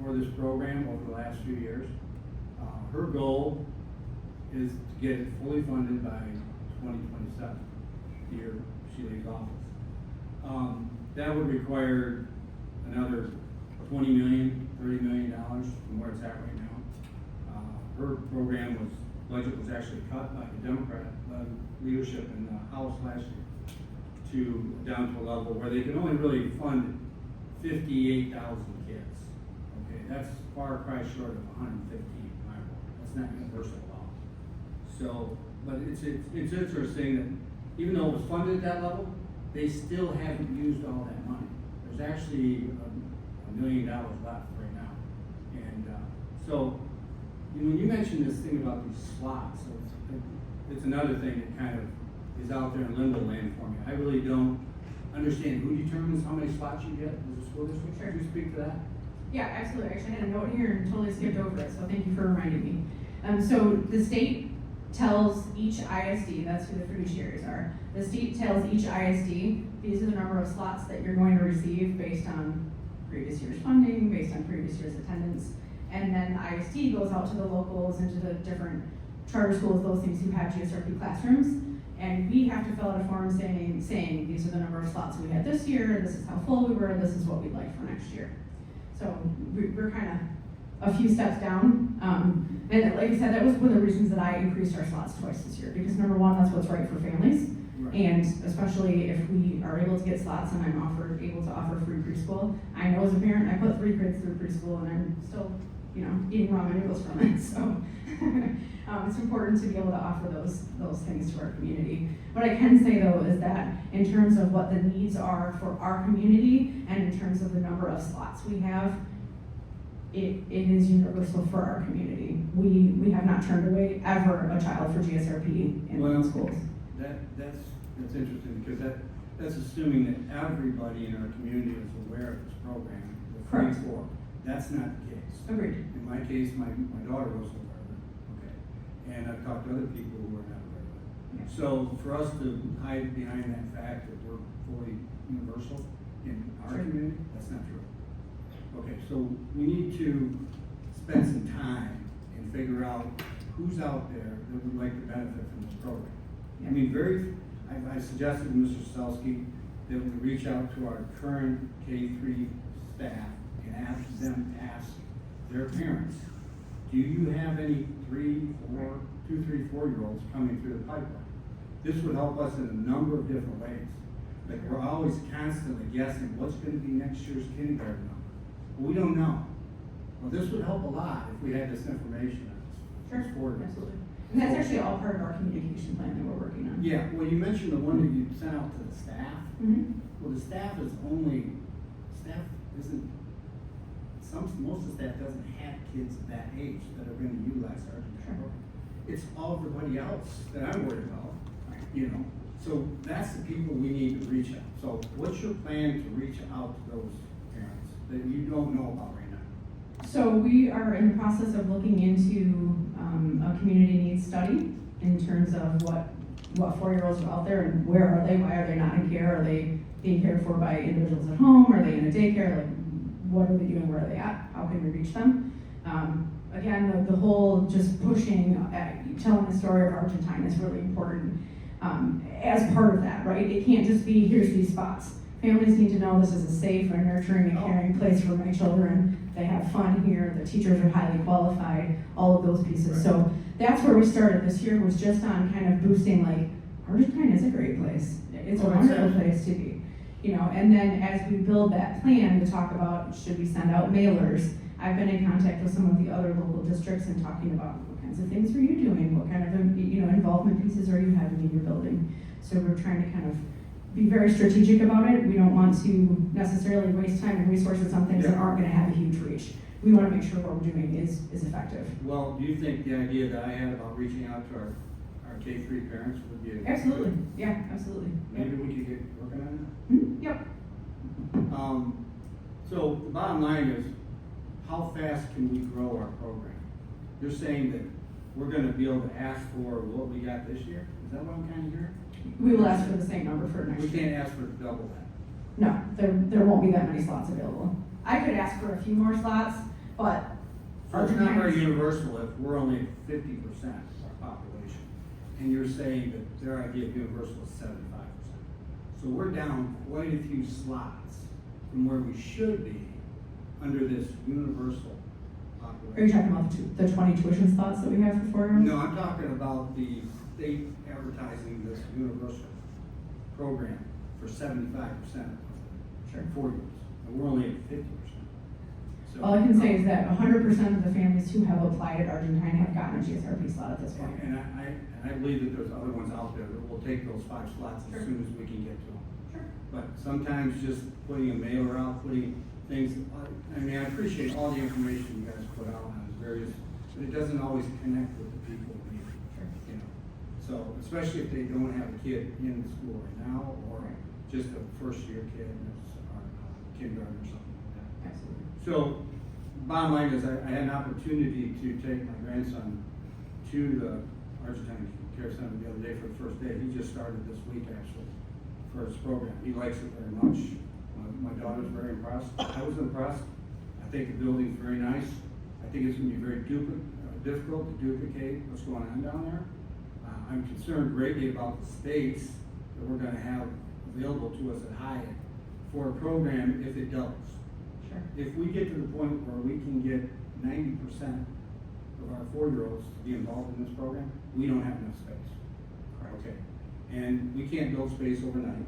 Speaker 10: for this program over the last few years. Her goal is to get it fully funded by 2027, the year she leaves office. That would require another $20 million, $30 million from where it's at right now. Her budget was actually cut by the Democrat leadership in the House last year down to a level where they can only really fund 58,000 kids. Okay, that's far cry short of 150 in my world. That's not universal law. So, but it's interesting that even though it was funded at that level, they still haven't used all that money. There's actually $1 million left right now. And so when you mentioned this thing about these slots, so it's another thing that kind of is out there in limbo land for me. I really don't understand who determines how many slots you get as a school district.
Speaker 9: Sure.
Speaker 10: Could you speak to that?
Speaker 9: Yeah, absolutely. Actually, I had a note here and totally skipped over it, so thank you for reminding me. So the state tells each ISD, that's who the fiduciaries are, the state tells each ISD, these are the number of slots that you're going to receive based on previous year's funding, based on previous year's attendance, and then the ISD goes out to the locals and to the different charter schools, those things who have GSRP classrooms, And we have to fill out a form saying these are the number of slots we had this year, this is how full we were, this is what we'd like for next year. So we're kind of a few steps down. And like I said, that was one of the reasons that I increased our slots twice this year, because number one, that's what's right for families.
Speaker 10: Right.
Speaker 9: And especially if we are able to get slots and I'm able to offer free preschool. I know as a parent, I put 3 kids through preschool and I'm still, eating ramen noodles from it, so. It's important to be able to offer those things to our community. What I can say though is that in terms of what the needs are for our community and in terms of the number of slots we have, it is universal for our community. We have not turned away ever a child for GSRP in
Speaker 10: Well,
Speaker 9: schools.
Speaker 10: That's interesting, because that's assuming that everybody in our community is aware of this program, the
Speaker 9: Correct.
Speaker 10: free for. That's not the case.
Speaker 9: Agreed.
Speaker 10: In my case, my daughter wasn't aware of it, okay? And I've talked to other people who are not aware of it.
Speaker 9: Yeah.
Speaker 10: So for us to hide behind that fact that we're fully universal in our
Speaker 9: Sure.
Speaker 10: community, that's not true. Okay, so we need to spend some time and figure out who's out there that would like to benefit from this program. I mean, I suggested to Mr. Stelsky that we reach out to our current K-3 staff and ask them, ask their parents, do you have any 2, 3, 4-year-olds coming through the pipeline? This would help us in a number of different ways. Like, we're always constantly guessing what's gonna be next year's kindergarten number. Well, we don't know. Well, this would help a lot if we had this information.
Speaker 9: Sure,
Speaker 10: It's for-
Speaker 9: absolutely. And that's actually all part of our communication plan that we're working on.
Speaker 10: Yeah, well, you mentioned the one that you sent out to the staff.
Speaker 9: Mhm.
Speaker 10: Well, the staff isn't, most of the staff doesn't have kids of that age that are gonna utilize our program. It's all everybody else that I'm worried about, so that's the people we need to reach out. So what's your plan to reach out to those parents that you don't know about right now?
Speaker 9: So we are in the process of looking into a community needs study in terms of what 4-year-olds are out there and where are they, why are they not in care, are they being cared for by individuals at home, are they in a daycare, like what are they doing, where are they at, how can we reach them? Again, the whole just pushing, telling the story of Argentine is really important as part of that, right? It can't just be, here's these spots. Families need to know this is a safe and nurturing and caring place for my children. They have fun here, the teachers are highly qualified, all of those pieces.
Speaker 10: Right.
Speaker 9: So that's where we started this year, was just on kind of boosting, like, Argentine is a great place. It's a wonderful place to be. And then as we build that plan to talk about, should we send out mailers? I've been in contact with some of the other local districts and talking about what kinds of things are you doing? What kind of, involvement pieces are you having in your building? So we're trying to kind of be very strategic about it. We don't want to necessarily waste time and resources on things that aren't gonna have a huge reach. We wanna make sure what we're doing is effective.
Speaker 10: Well, do you think the idea that I had about reaching out to our K-3 parents would be?
Speaker 9: Absolutely, yeah, absolutely.
Speaker 10: Maybe we could get working on
Speaker 9: Yep.
Speaker 10: that? So the bottom line is, how fast can we grow our program? You're saying that we're gonna be able to ask for what we got this year? Is that what I'm kind of hearing?
Speaker 9: We will ask for the same number for next
Speaker 10: We
Speaker 9: year.
Speaker 10: can't ask for double that.
Speaker 9: No, there won't be that many slots available. I could ask for a few more slots, but
Speaker 10: So it's not very
Speaker 9: Argentine,
Speaker 10: universal if we're only at 50% of our population. And you're saying that their idea of universal is 75%. So we're down quite a few slots from where we should be under this universal population.
Speaker 9: are you talking about the 20 tuition slots that we have for 4-year-olds?
Speaker 10: No, I'm talking about the state advertising this universal program for 75%
Speaker 9: Sure.
Speaker 10: of 4-year-olds. And we're only at 50%. So,
Speaker 9: All I can say is that 100% of the families who have applied at Argentine have gotten a GSRP slot at this point.
Speaker 10: And I believe that there's other ones out there that will take those 5 slots as soon as we can get to them.
Speaker 9: Sure.
Speaker 10: But sometimes just putting a mailer out, putting things, I appreciate all the information you guys put out on various, but it doesn't always connect with the people we need. So, especially if they don't have a kid in school right now, or just a first-year kid, or kindergarten or something like that.
Speaker 9: Absolutely.
Speaker 10: So, bottom line is, I had an opportunity to take my grandson to the Argentine Care Center the other day for the first day. He just started this week, actually, for his program. He likes it very much. My daughter's very impressed. I was impressed. I think the building's very nice. I think it's gonna be very difficult to duplicate what's going on down there. I'm concerned greatly about the space that we're gonna have available to us at Hyatt for a program if it doubles.
Speaker 9: Sure.
Speaker 10: If we get to the point where we can get 90% of our 4-year-olds to be involved in this program, we don't have enough space. Okay, and we can't build space overnight.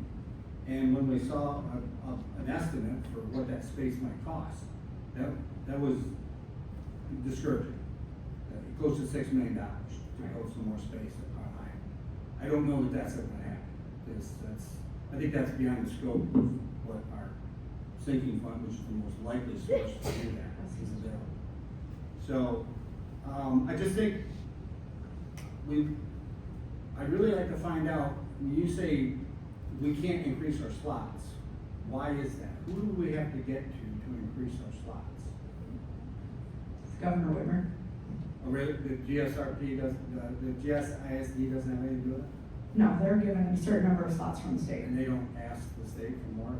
Speaker 10: And when we saw an estimate for what that space might cost, that was discouraging. Close to $6 million to build some more space at Hyatt. I don't know that that's ever gonna happen. I think that's beyond the scope of what our sinking fund, which is the most likely source to do that, is available. So, I just think I'd really like to find out, when you say we can't increase our slots, why is that? Who do we have to get to increase our slots?
Speaker 9: Governor Whitmer.
Speaker 10: Oh, really? The GSRP the GSISD doesn't have anything to do with it?
Speaker 9: No, they're given a certain number of slots from the state.
Speaker 10: And they don't ask the state for more?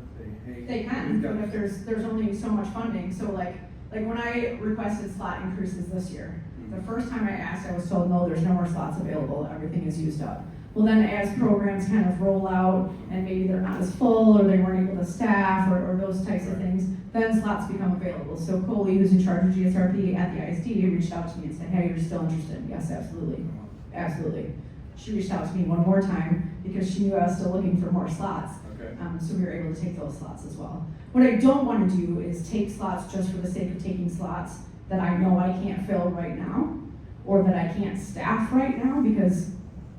Speaker 9: They can, but if there's only so much funding, so like when I requested slot increases this year, the first time I asked, I was told, no, there's no more slots available, everything is used up. Well, then as programs kind of roll out and maybe they're not as full or they weren't able to staff or those types of things, then slots become available. So Coley, who's in charge of GSRP at the ISD, reached out to me and said, hey, you're still interested? Yes, absolutely, absolutely. She reached out to me one more time because she knew I was still looking for more slots.
Speaker 10: Okay.
Speaker 9: So we were able to take those slots as well. What I don't want to do is take slots just for the sake of taking slots that I know I can't fill right now, or that I can't staff right now, because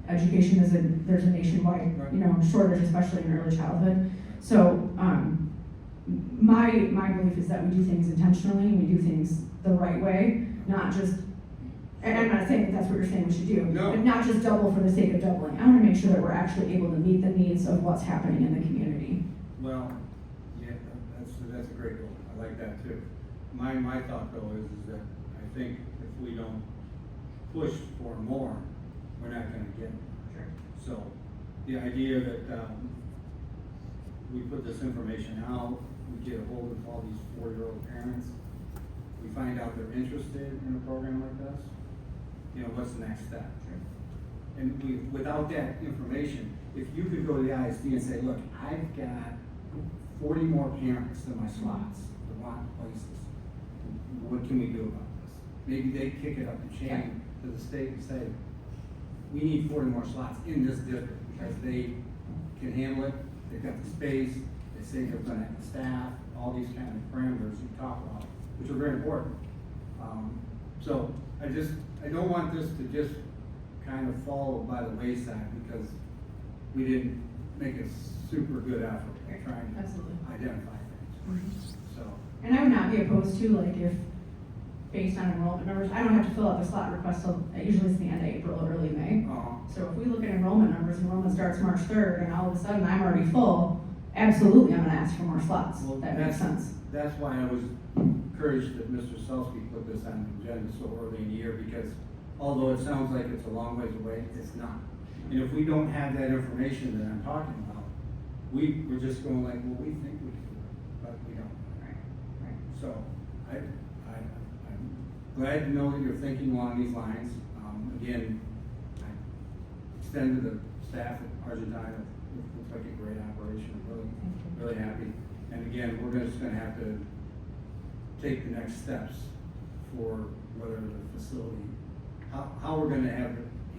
Speaker 9: education there's a nationwide, shortage, especially in early childhood. So, my belief is that we do things intentionally, we do things the right way, not just, and I'm not saying that that's what you're saying we should do,
Speaker 10: No.
Speaker 9: but not just double for the sake of doubling. I want to make sure that we're actually able to meet the needs of what's happening in the community.
Speaker 10: Well, yeah, that's a great goal. I like that too. My thought though is that I think if we don't push for more, we're not gonna get more. So the idea that we put this information out, we get a hold of all these 4-year-old parents, we find out they're interested in a program like this, what's the next step? And without that information, if you could go to the ISD and say, look, I've got 40 more parents than my slots that want places, what can we do about this? Maybe they kick it up the chain to the state and say, we need 40 more slots in this district because they can handle it, they've got the space, they say they're gonna have the staff, all these kind of parameters you talk about, which are very important. So I don't want this to just kind of fall by the wayside because we didn't make a super good effort at trying to
Speaker 9: Absolutely.
Speaker 10: identify things. So,
Speaker 9: And I would not be opposed to, like, if, based on enrollment numbers, I don't have to fill out the slot request till, usually it's the end of April or early May. So if we look at enrollment numbers, enrollment starts March 3rd, and all of a sudden I'm already full, absolutely I'm gonna ask for more slots.
Speaker 10: Well,
Speaker 9: That makes sense.
Speaker 10: That's why I was encouraged that Mr. Selsky put this on the agenda so early in the year, because although it sounds like it's a long ways away, it's not. And if we don't have that information that I'm talking about, we're just going like, well, we think we can do it, but we don't.
Speaker 9: Right.
Speaker 10: So I'm glad to know that you're thinking along these lines. Again, I extend to the staff at Argentine, it looks like a great operation, really happy. And again, we're just gonna have to take the next steps for whether the facility, how we're gonna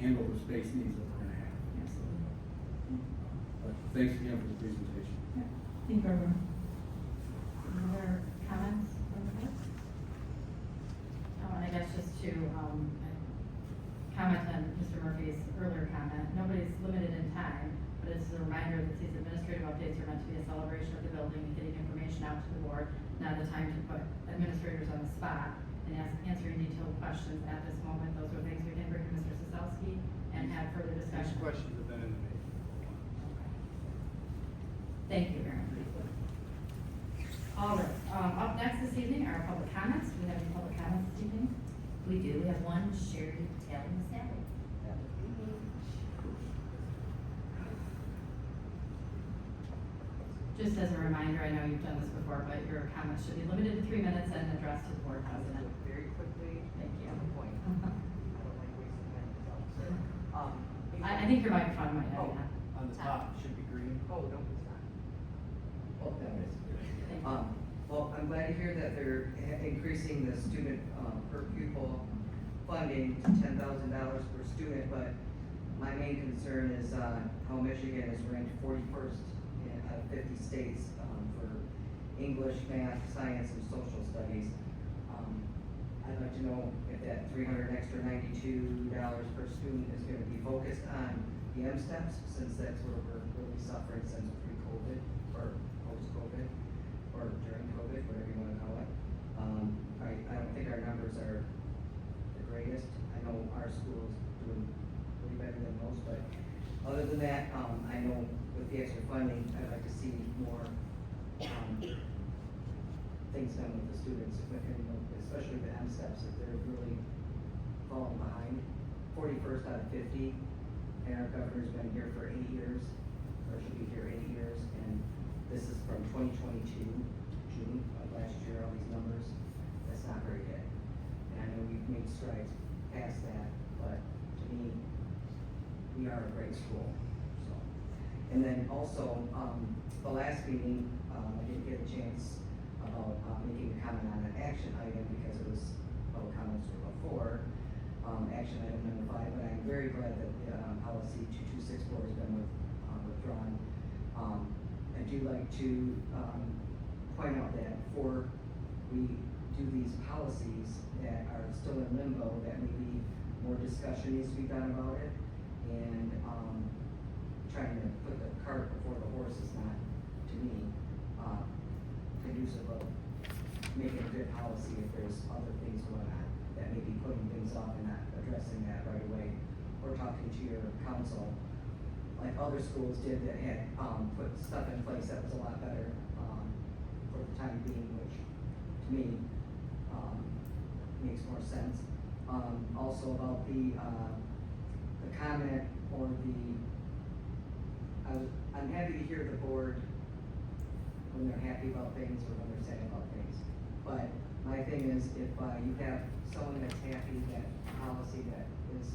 Speaker 10: handle the space needs that we're gonna have.
Speaker 9: Absolutely.
Speaker 10: But thanks again for the presentation.
Speaker 9: Yeah. Thank you, everyone. Any other comments on the board?
Speaker 1: And I guess just to comment on Mr. Murphy's earlier comment, nobody's limited in time, but it's a reminder that these administrative updates are meant to be a celebration of the building and getting information out to the board, not a time to put administrators on the spot and answering detailed questions at this moment. Those are things we can bring to Mr. Sosowski and have further discussion.
Speaker 11: These questions have been in the making.
Speaker 1: Thank you, Erin. All right, up next this evening are public comments. Do we have any public comments this evening?
Speaker 2: We do, we have one, Sherry Taylor Sally.
Speaker 1: Just as a reminder, I know you've done this before, but your comments should be limited to 3 minutes and addressed to the board president.
Speaker 12: Very quickly,
Speaker 1: Thank you.
Speaker 12: on the point. I don't like wasting time. So,
Speaker 1: I think your microphone might have,
Speaker 11: Oh.
Speaker 1: yeah.
Speaker 7: On the top, it should be green.
Speaker 11: Oh, no, it's not. Oh, that is.
Speaker 1: Thank you.
Speaker 11: Well, I'm glad to hear that they're increasing the student, per pupil funding to $10,000 per student, but my main concern is, how Michigan is ranked 41st out of 50 states, for English, math, science, and social studies. I'd like to know if that $392 per student is gonna be focused on the M-STEPs, since that's where we're really suffering since pre-COVID, or post-COVID, or during COVID, whatever you wanna call it. I don't think our numbers are the greatest. I know our school's doing way better than most, but other than that, I know with the extra funding, I'd like to see more, things done with the students, especially the M-STEPs, if they're really falling behind. 41st out of 50, and our governor's been here for 8 years, or should be here 8 years, and this is from 2022, June of last year, all these numbers, that's not very good. And I know we've made strides past that, but to me, we are a great school, so. And then also, the last meeting, I didn't get a chance about, making a comment on an action item because it was, public comments were before, action item number 5, but I'm very glad that, policy 2264 has been withdrawn. I do like to, point out that before we do these policies that are still in limbo, that maybe more discussion needs to be done about it. And, trying to put the cart before the horse is not, to me, conducive of making a good policy if there's other things going on, that may be putting things off and not addressing that right away, or talking to your council, like other schools did that had, put stuff in place that was a lot better, for the time being, which, to me, makes more sense. Also about the comment or I'm happy to hear the board when they're happy about things or when they're sad about things. But my thing is, if you have someone that's happy that policy that is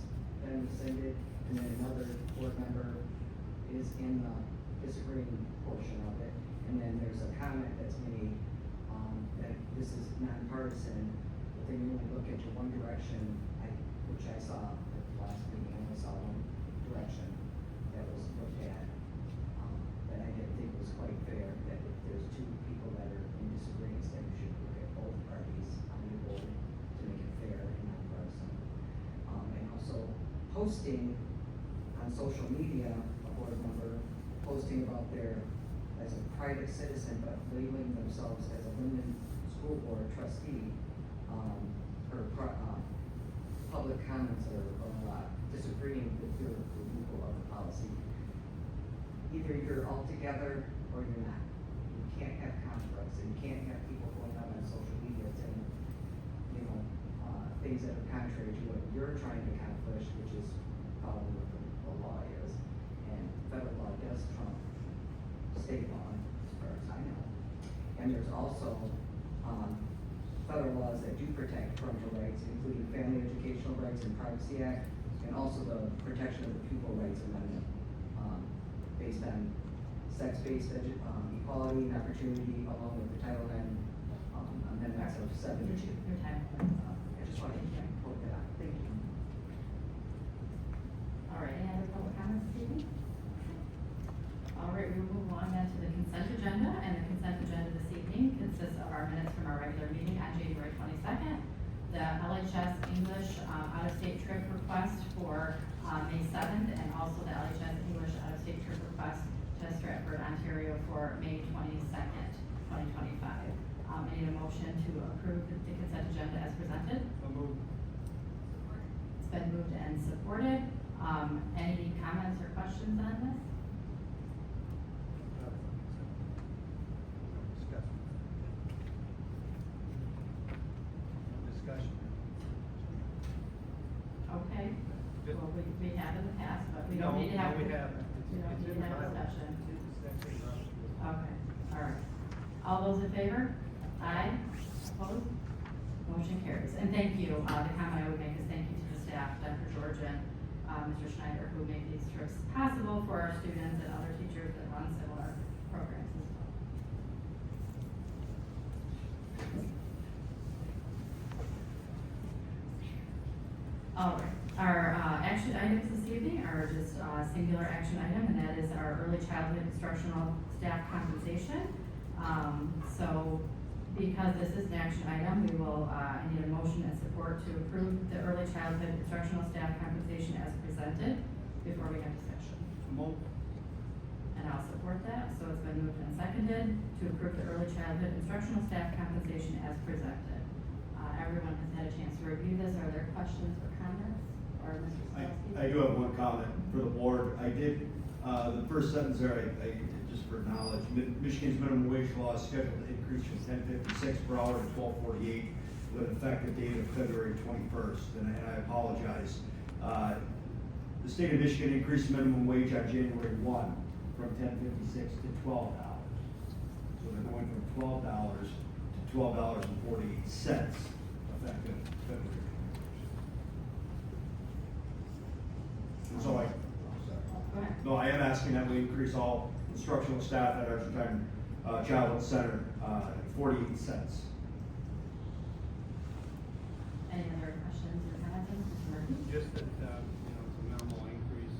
Speaker 11: been rescinded, and then another board member is in the disagreeing portion of it, and then there's a comment that's made, that this is nonpartisan, but then you only look into one direction, which I saw at the last meeting, I only saw one direction that was looked at, that I didn't think was quite fair, that if there's two people that are in disagreement, then you should look at both parties on the board to make it fair and nonpartisan. And also posting on social media, a board member posting about their, as a private citizen, but labeling themselves as a Linden School Board trustee, public comments or disagreeing with your removal of the policy. Either you're all together or you're not. You can't have conflicts, and you can't have people going out on social media saying, things that are contrary to what you're trying to accomplish, which is following what the law is. And federal law does trump state law, as far as I know. And there's also, federal laws that do protect parental rights, including Family Educational Rights and Privacy Act, and also the Protection of the Pupil Rights Amendment, based on sex-based equality and opportunity, along with the Title IX amendments of 72.
Speaker 1: Your time.
Speaker 11: I just wanted to point that out. Thank you.
Speaker 1: All right, any other public comments this evening? All right, we will move on then to the consent agenda, and the consent agenda this evening consists of our minutes from our regular meeting on January 22nd, the LHS English out-of-state trip request for May 7th, and also the LHS English out-of-state trip request to Stratford, Ontario for May 22nd, 2025. I need a motion to approve the consent agenda as presented. It's been moved and supported. Any comments or questions on this?
Speaker 7: Discussion.
Speaker 1: Okay, well, we have in the past, but we don't need to have.
Speaker 7: No, we haven't.
Speaker 1: We don't need to have discussion.
Speaker 7: It's next thing.
Speaker 1: Okay, all right. All those in favor? Aye. Opposed? Motion carries. And thank you. The comment I would make is thank you to the staff, Dr. Georgia Mr. Schneider, who make these trips possible for our students and other teachers that run similar programs as well. All right, our action items this evening are just a singular action item, and that is our early childhood instructional staff compensation. So because this is an action item, we will, I need a motion and support to approve the early childhood instructional staff compensation as presented before we have discussion. And I'll support that, so it's been moved and seconded to approve the early childhood instructional staff compensation as presented. Everyone has had a chance to review this. Are there questions or comments? Or Mr. Stelzky?
Speaker 7: I do have one comment for the board. I did, the first sentence there, I just for knowledge, Michigan's minimum wage law is scheduled to increase from $10.56 per hour to $12.48 with an effective date of February 21st, and I apologize. The state of Michigan increased minimum wage on January 1 from $10.56 to $12. So they're going from $12 to $12.48 effective February 21st. And so
Speaker 1: Go ahead.
Speaker 7: no, I am asking that we increase all instructional staff at our Childhood Center, 48 cents.
Speaker 1: Any other questions or comments? Mr. Murphy?
Speaker 10: Just that, it's a minimal increase,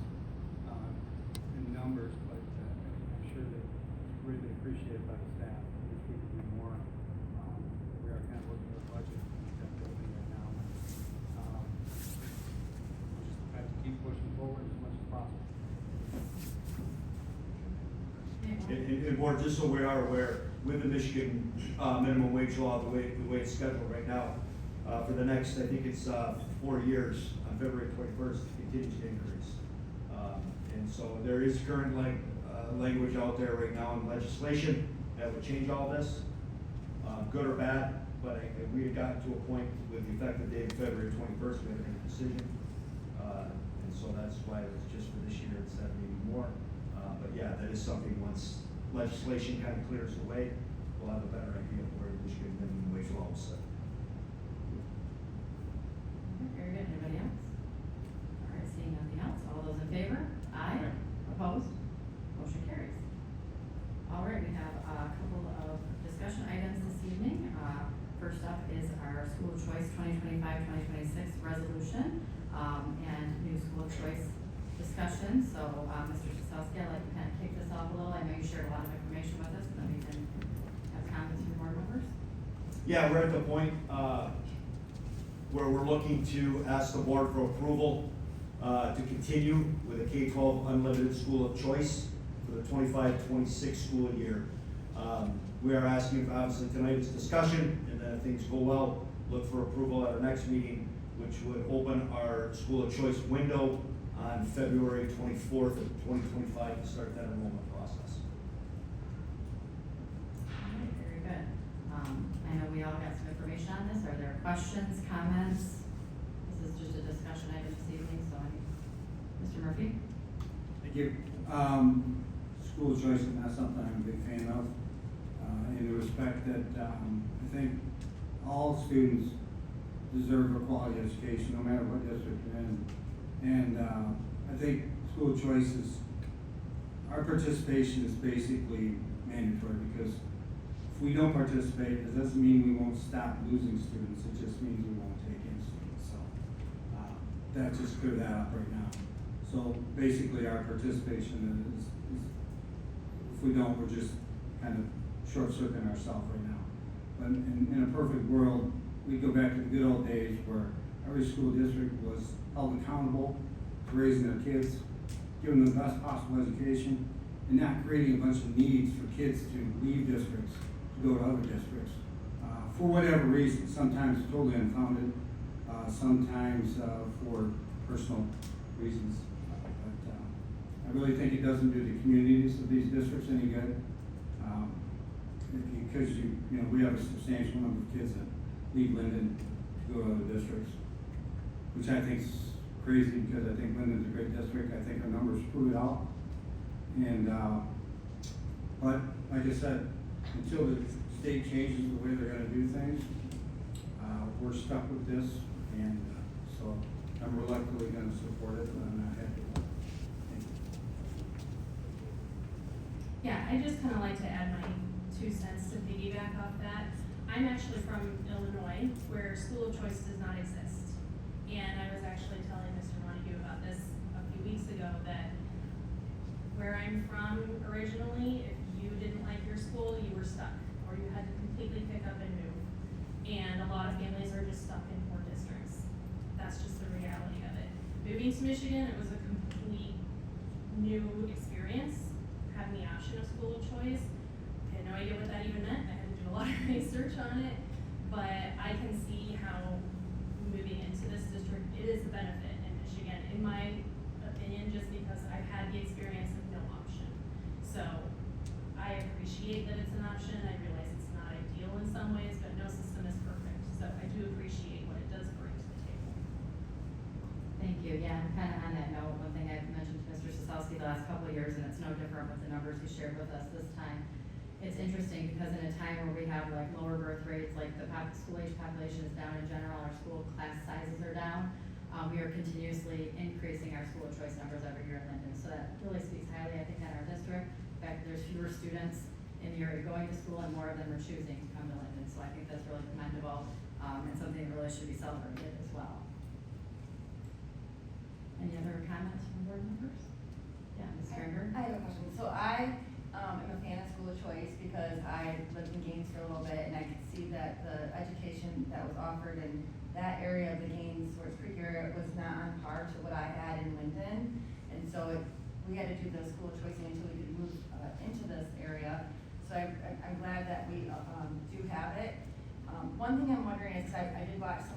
Speaker 10: in numbers, but, I'm sure that it's really appreciated by the staff. I wish we could do more. We are kind of looking at the budget in that building right now. We just have to keep pushing forward as much as possible.
Speaker 7: And board, just so we are aware, with the Michigan minimum wage law, the way it's scheduled right now, for the next, I think it's 4 years, on February 21st, it continues to increase. And so there is current language out there right now in legislation that would change all this, good or bad, but we had gotten to a point with the effective date of February 21st, we have to make a decision. And so that's why it was just for this year instead of maybe more. But yeah, that is something, once legislation kind of clears the way, we'll have a better idea of where Michigan minimum wage law will sit.
Speaker 1: Very good. Anybody else? All right, seeing nothing else. All those in favor? Aye. Opposed? Motion carries. All right, we have a couple of discussion items this evening. First up is our school choice 2025-2026 resolution, and new school choice discussion. So, Mr. Stelzky, I'd like to kind of kick this off a little. I know you shared a lot of information with us, and then we can have comments from board members.
Speaker 7: Yeah, we're at the point where we're looking to ask the board for approval to continue with a K-12 unlimited school of choice for the 25-26 school year. We are asking, obviously tonight is discussion, and then if things go well, look for approval at our next meeting, which would open our school of choice window on February 24th of 2025 to start that enrollment process.
Speaker 1: All right, very good. I know we all got some information on this. Are there questions, comments? This is just a discussion item this evening, so Mr. Murphy?
Speaker 10: Thank you. School choice is not something I'm a big fan of, in the respect that, I think all students deserve a quality education, no matter what district you're in. And, I think school choice is, our participation is basically mandatory, because if we don't participate, it doesn't mean we won't stop losing students, it just means we won't take in students, so, that just clear that up right now. So basically, our participation is if we don't, we're just kind of short-circuiting ourselves right now. But in a perfect world, we go back to the good old days where every school district was held accountable to raising their kids, giving them the best possible education, and not creating a bunch of needs for kids to leave districts to go to other districts. For whatever reason, sometimes totally unfounded, sometimes for personal reasons. I really think it doesn't do the communities of these districts any good. Because we have a substantial number of kids that leave Linden to go to other districts, which I think is crazy, because I think Linden's a great district. I think our numbers prove it out. And, but like I said, until the state changes the way they're gonna do things, we're stuck with this. And so I'm reluctantly gonna support it, but I'm not happy with it. Thank you.
Speaker 12: Yeah, I just kind of like to add my 2 cents to piggyback off that. I'm actually from Illinois, where school of choice does not exist. And I was actually telling Mr. Montague about this a few weeks ago, that where I'm from originally, if you didn't like your school, you were stuck, or you had to completely pick up and move. And a lot of families are just stuck in poor districts. That's just the reality of it. Moving to Michigan, it was a complete new experience, having the option of school of choice. I had no idea what that even meant. I had to do a lot of research on it, but I can see how moving into this district, it is a benefit in Michigan, in my opinion, just because I've had the experience of no option. So I appreciate that it's an option. I realize it's not ideal in some ways, but no system is perfect. So I do appreciate what it does bring to the table.
Speaker 1: Thank you. Yeah, and kind of on that note, one thing I've mentioned to Mr. Sosowski the last couple of years, and it's no different with the numbers he shared with us this time. It's interesting because in a time where we have like lower birth rates, like the school age population is down in general, our school class sizes are down, we are continuously increasing our school of choice numbers every year in Linden. So that really speaks highly, I think, on our district. In fact, there's fewer students in the area going to school, and more of them are choosing to come to Linden. So I think that's really commendable, and something that really should be celebrated as well. Any other comments from board members? Yeah, Ms. Stringer?
Speaker 3: I have a question. So I am a fan of school of choice because I lived in Gaines for a little bit, and I could see that the education that was offered in that area of the Gaines, Swartz Creek area, was not on par to what I had in Linden. And so we had to do the school of choice until we could move into this area. So I'm glad that we do have it. One thing I'm wondering is, I did watch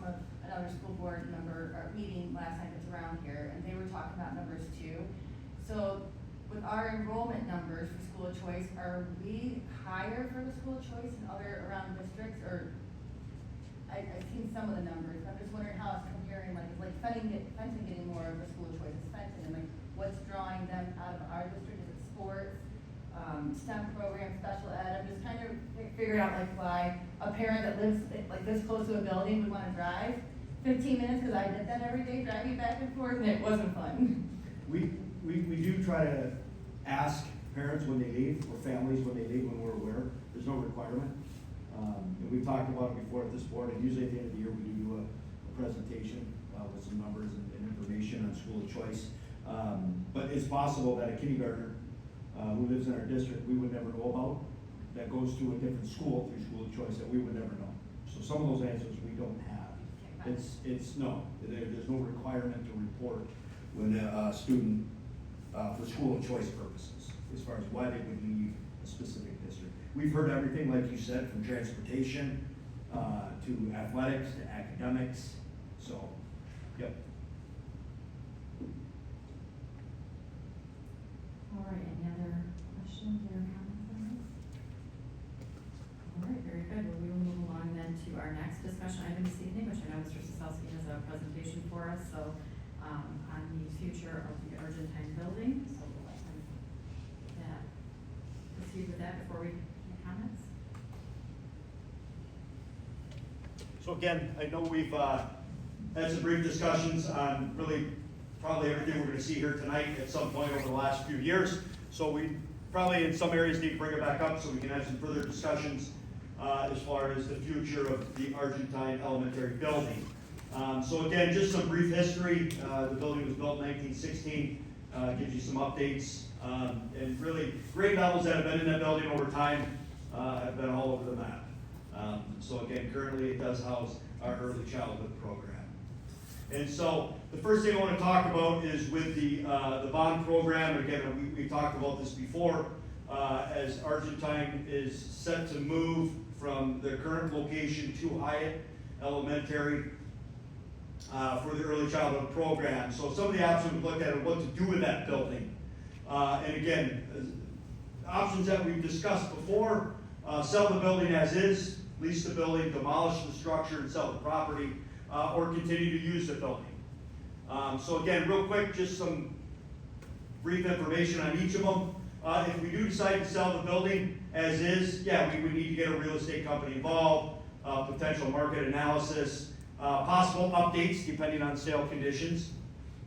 Speaker 3: another school board member meeting last time that's around here, and they were talking about numbers too. So with our enrollment numbers for school of choice, are we higher for the school of choice in other around districts? Or I've seen some of the numbers, but I'm just wondering how it's comparing, like Fenton getting more of the school of choice is Fenton, and like what's drawing them out of our district? Is it sports, STEM programs, special ed? I'm just trying to figure out like why a parent that lives like this close to a building would want to drive 15 minutes, because I did that every day, driving back and forth, and it wasn't fun.
Speaker 7: We do try to ask parents when they leave, or families when they leave, when we're aware. There's no requirement. And we've talked about it before at this board, and usually at the end of the year, we do a presentation with some numbers and information on school of choice. But it's possible that a kindergartner who lives in our district, we would never know about, that goes to a different school through school of choice, that we would never know. So some of those answers we don't have. No, there's no requirement to report when a student, for school of choice purposes, as far as why they would leave a specific district. We've heard everything, like you said, from transportation to athletics to academics. So, yep.
Speaker 1: All right, any other questions or comments on this? All right, very good. Well, we will move along then to our next discussion item this evening, which I know Mr. Sosowski has a presentation for us. So, on the future of the Argentine building. So we'll let him proceed with that before we make comments.
Speaker 7: So again, I know we've had some brief discussions on really probably everything we're going to see here tonight at some point over the last few years. So we probably in some areas need to bring it back up so we can have some further discussions as far as the future of the Argentine Elementary building. So again, just some brief history. The building was built in 1916, gives you some updates. And really, grade levels that have been in that building over time have been all over the map. So again, currently it does house our early childhood program. And so the first thing I want to talk about is with the bond program. Again, we've talked about this before, as Argentine is set to move from their current location to Hyatt Elementary for the early childhood program. So some of the options we've looked at are what to do with that building. And again, options that we've discussed before, sell the building as is, lease the building, demolish the structure and sell the property, or continue to use the building. So again, real quick, just some brief information on each of them. If we do decide to sell the building as is, yeah, we would need to get a real estate company involved, potential market analysis, possible updates depending on sale conditions.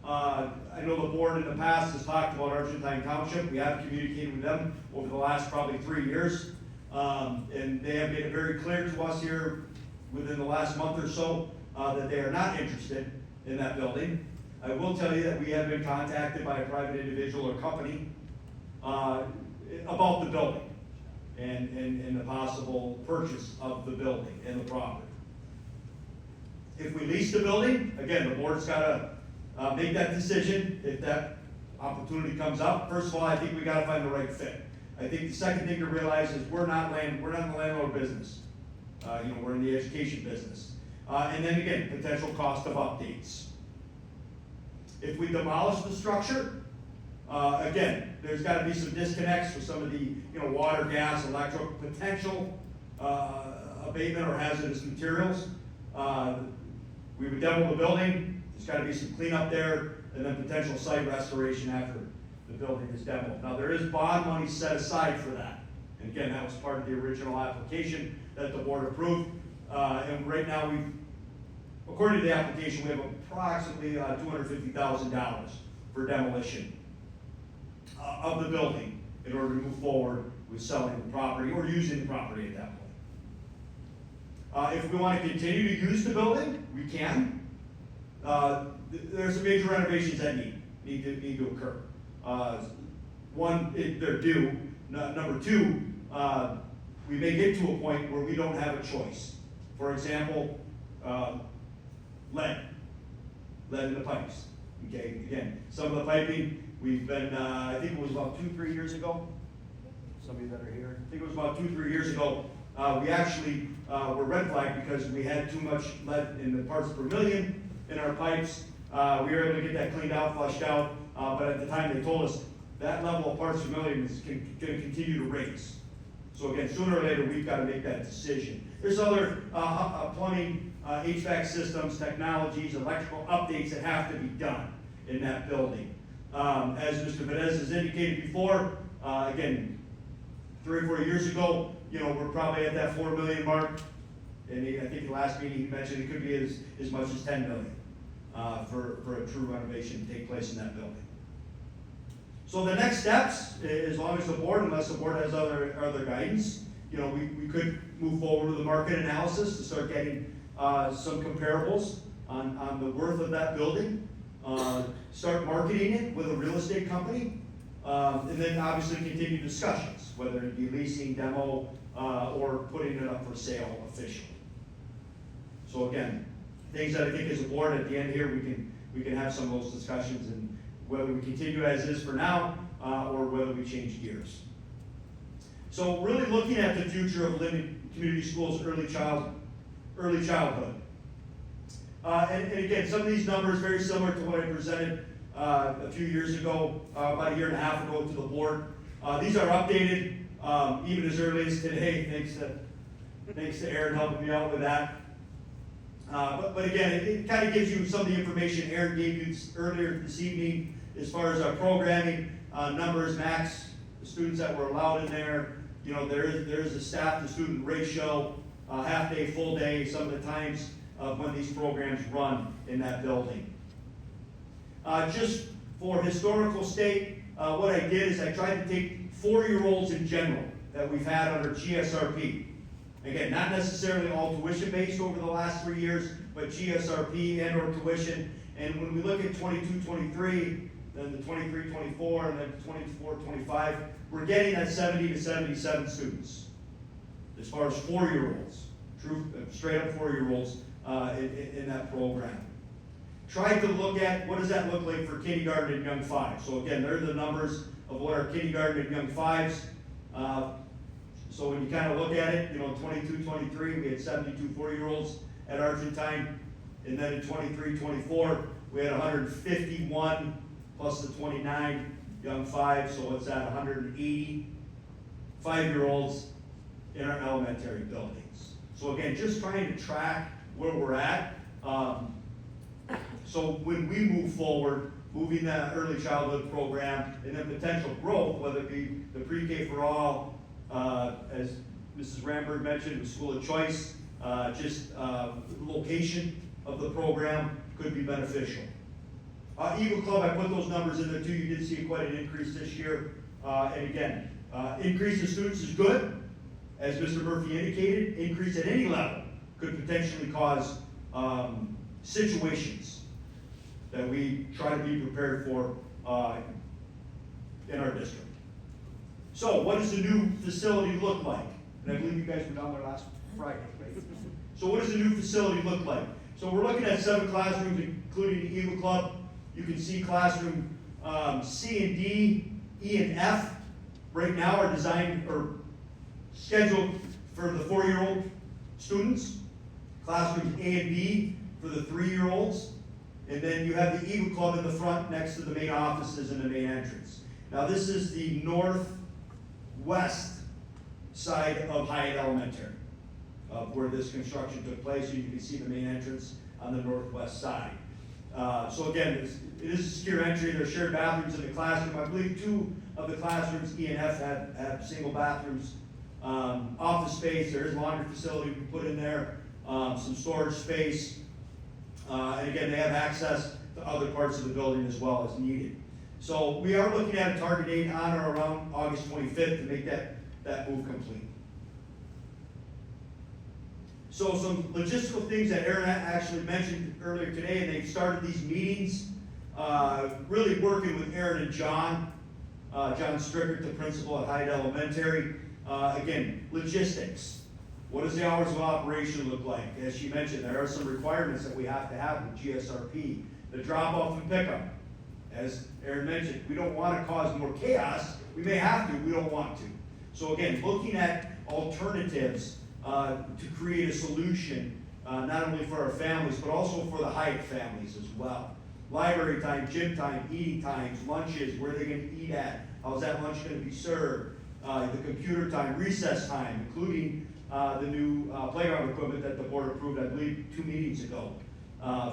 Speaker 7: I know the board in the past has talked about Argentine Township. We have communicated with them over the last probably 3 years. And they have made it very clear to us here within the last month or so that they are not interested in that building. I will tell you that we have been contacted by a private individual or company about the building and the possible purchase of the building and the property. If we lease the building, again, the board's gotta make that decision if that opportunity comes up. First of all, I think we gotta find the right fit. I think the second thing to realize is we're not in the landlord business. We're in the education business. And then again, potential cost of updates. If we demolish the structure, again, there's gotta be some disconnects with some of the, water, gas, electric, potential, abatement or hazardous materials. We would demo the building, there's gotta be some cleanup there, and then potential site restoration after the building is demoed. Now, there is bond money set aside for that. And again, that was part of the original application that the board approved. And right now, according to the application, we have approximately $250,000 for demolition of the building in order to move forward with selling the property or using the property at that point. If we want to continue to use the building, we can. There's some major renovations that need to occur. One, they're due. Number two, we may get to a point where we don't have a choice. For example, lead in the pipes. Okay, again, some of the piping, we've been, I think it was about 2-3 years ago. Some of you that are here, I think it was about 2-3 years ago, we actually were red flagged because we had too much lead in the parts per million in our pipes. We were able to get that cleaned out, flushed out, but at the time they told us that level of parts per million is going to continue to raise. So again, sooner or later, we've got to make that decision. There's other plumbing, HVAC systems, technologies, electrical updates that have to be done in that building. As Mr. Venez has indicated before, again, 3 or 4 years ago, we're probably at that $4 million mark. And I think the last meeting he mentioned it could be as much as $10 million for a true renovation to take place in that building. So the next steps, as long as the board, unless the board has other guidance, we could move forward with a market analysis to start getting some comparables on the worth of that building, start marketing it with a real estate company, and then obviously continue discussions, whether it be leasing, demo, or putting it up for sale officially. So again, things that I think as a board at the end here, we can have some of those discussions and whether we continue as is for now, or whether we change gears. So really looking at the future of Linden Community Schools early childhood. And again, some of these numbers very similar to what I presented a few years ago, about 1.5 years ago to the board. These are updated even as early as today, thanks to Erin helping me out with that. But again, it kind of gives you some of the information Erin gave you earlier this evening as far as our programming, numbers, max, the students that were allowed in there. There is a staff to student ratio, half day, full day, some of the times when these programs run in that building. Just for historical state, what I did is I tried to take 4-year-olds in general that we've had under GSRP. Again, not necessarily all tuition based over the last 3 years, but GSRP and or tuition. And when we look at 22-23, then the 23-24, and then 24-25, we're getting at 70 to 77 students as far as 4-year-olds, true straight up 4-year-olds in that program. Tried to look at what does that look like for kindergarten and young 5. So again, there are the numbers of what our kindergarten and young 5s. So when you kind of look at it, 22-23, we had 72 4-year-olds at Argentine, and then in 23-24, we had 151 plus the 29 young 5, so it's at 180 5-year-olds in our elementary buildings. So again, just trying to track where we're at. So when we move forward, moving that early childhood program and then potential growth, whether it be the pre-K for all, as Mrs. Ramberg mentioned, the school of choice, just location of the program could be beneficial. Eagle Club, I put those numbers in there too. You did see quite an increase this year. And again, increase in students is good. As Mr. Murphy indicated, increase at any level could potentially cause situations that we try to be prepared for in our district. So what does the new facility look like? And I believe you guys were down there last Friday, right? So what does the new facility look like? So we're looking at 7 classrooms, including the Eagle Club. You can see classroom C and D, E and F right now are designed or scheduled for the 4-year-old students. Classrooms A and B for the 3-year-olds. And then you have the Eagle Club in the front next to the main offices and the main entrance. Now this is the northwest side of Hyatt Elementary, where this construction took place. So you can see the main entrance on the northwest side. So again, it is a secure entry. There are shared bathrooms in the classroom. I believe 2 of the classrooms, E and F, have single bathrooms. Office space, there is a laundry facility we can put in there, some storage space. And again, they have access to other parts of the building as well as needed. So we are looking at a target date on or around August 25th to make that move complete. So some logistical things that Erin actually mentioned earlier today, and they've started these meetings, really working with Erin and John Strickert, the principal at Hyde Elementary. Again, logistics. What does the hours of operation look like? As she mentioned, there are some requirements that we have to have with GSRP. The drop off and pickup. As Erin mentioned, we don't want to cause more chaos. We may have to, we don't want to. So again, looking at alternatives to create a solution, not only for our families, but also for the Hyatt families as well. Library time, gym time, eating times, lunches, where are they going to eat at? How's that lunch going to be served? The computer time, recess time, including the new playground equipment that the board approved, I believe, 2 meetings ago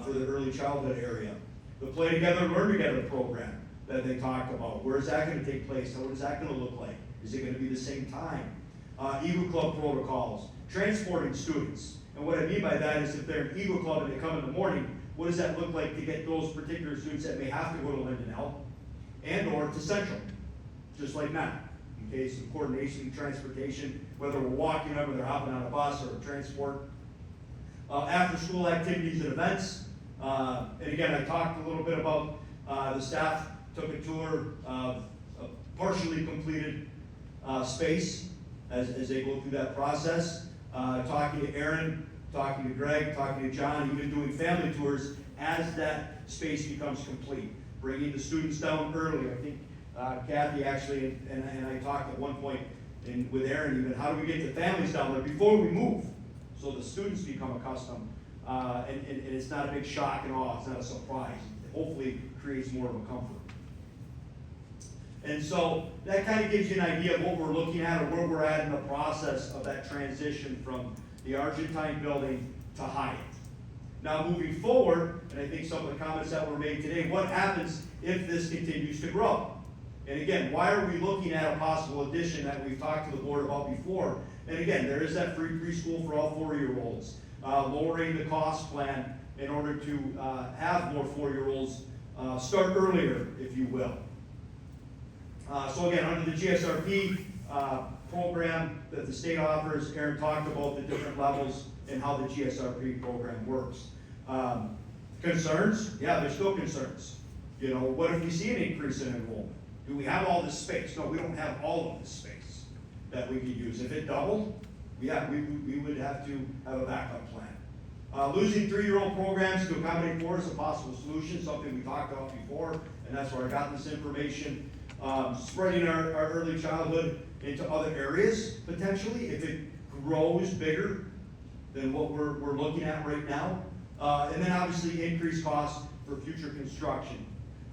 Speaker 7: for the early childhood area. The Play Together, Learn Together program that they talked about. Where is that going to take place? What is that going to look like? Is it going to be the same time? Eagle Club protocols, transporting students. And what I mean by that is if they're in Eagle Club and they come in the morning, what does that look like to get those particular students that may have to go to Linden and or to Central, just like now. Okay, some coordination, transportation, whether we're walking them or they're hopping on a bus or transport. After school activities and events. And again, I talked a little bit about the staff took a tour of a partially completed space as they go through that process. Talking to Erin, talking to Greg, talking to John, even doing family tours as that space becomes complete. Bringing the students down early. I think Kathy actually, and I talked at one point with Erin even, how do we get the families down there before we move? So the students become accustomed, and it's not a big shock and awe, it's not a surprise. It hopefully creates more of a comfort. And so that kind of gives you an idea of what we're looking at or where we're at in the process of that transition from the Argentine building to Hyatt. Now moving forward, and I think some of the comments that were made today, what happens if this continues to grow? And again, why are we looking at a possible addition that we've talked to the board about before? And again, there is that free preschool for all 4-year-olds, lowering the cost plan in order to have more 4-year-olds start earlier, if you will. So again, under the GSRP program that the state offers, Erin talked about the different levels and how the GSRP program works. Concerns? Yeah, there's still concerns. You know, what if we see an increase in enrollment? Do we have all this space? No, we don't have all of this space that we could use. If it doubled, yeah, we would have to have a backup plan. Losing 3-year-old programs to accommodate 4 is a possible solution, something we talked about before, and that's where I got this information. Spreading our early childhood into other areas, potentially, if it grows bigger than what we're looking at right now. And then obviously increased costs for future construction.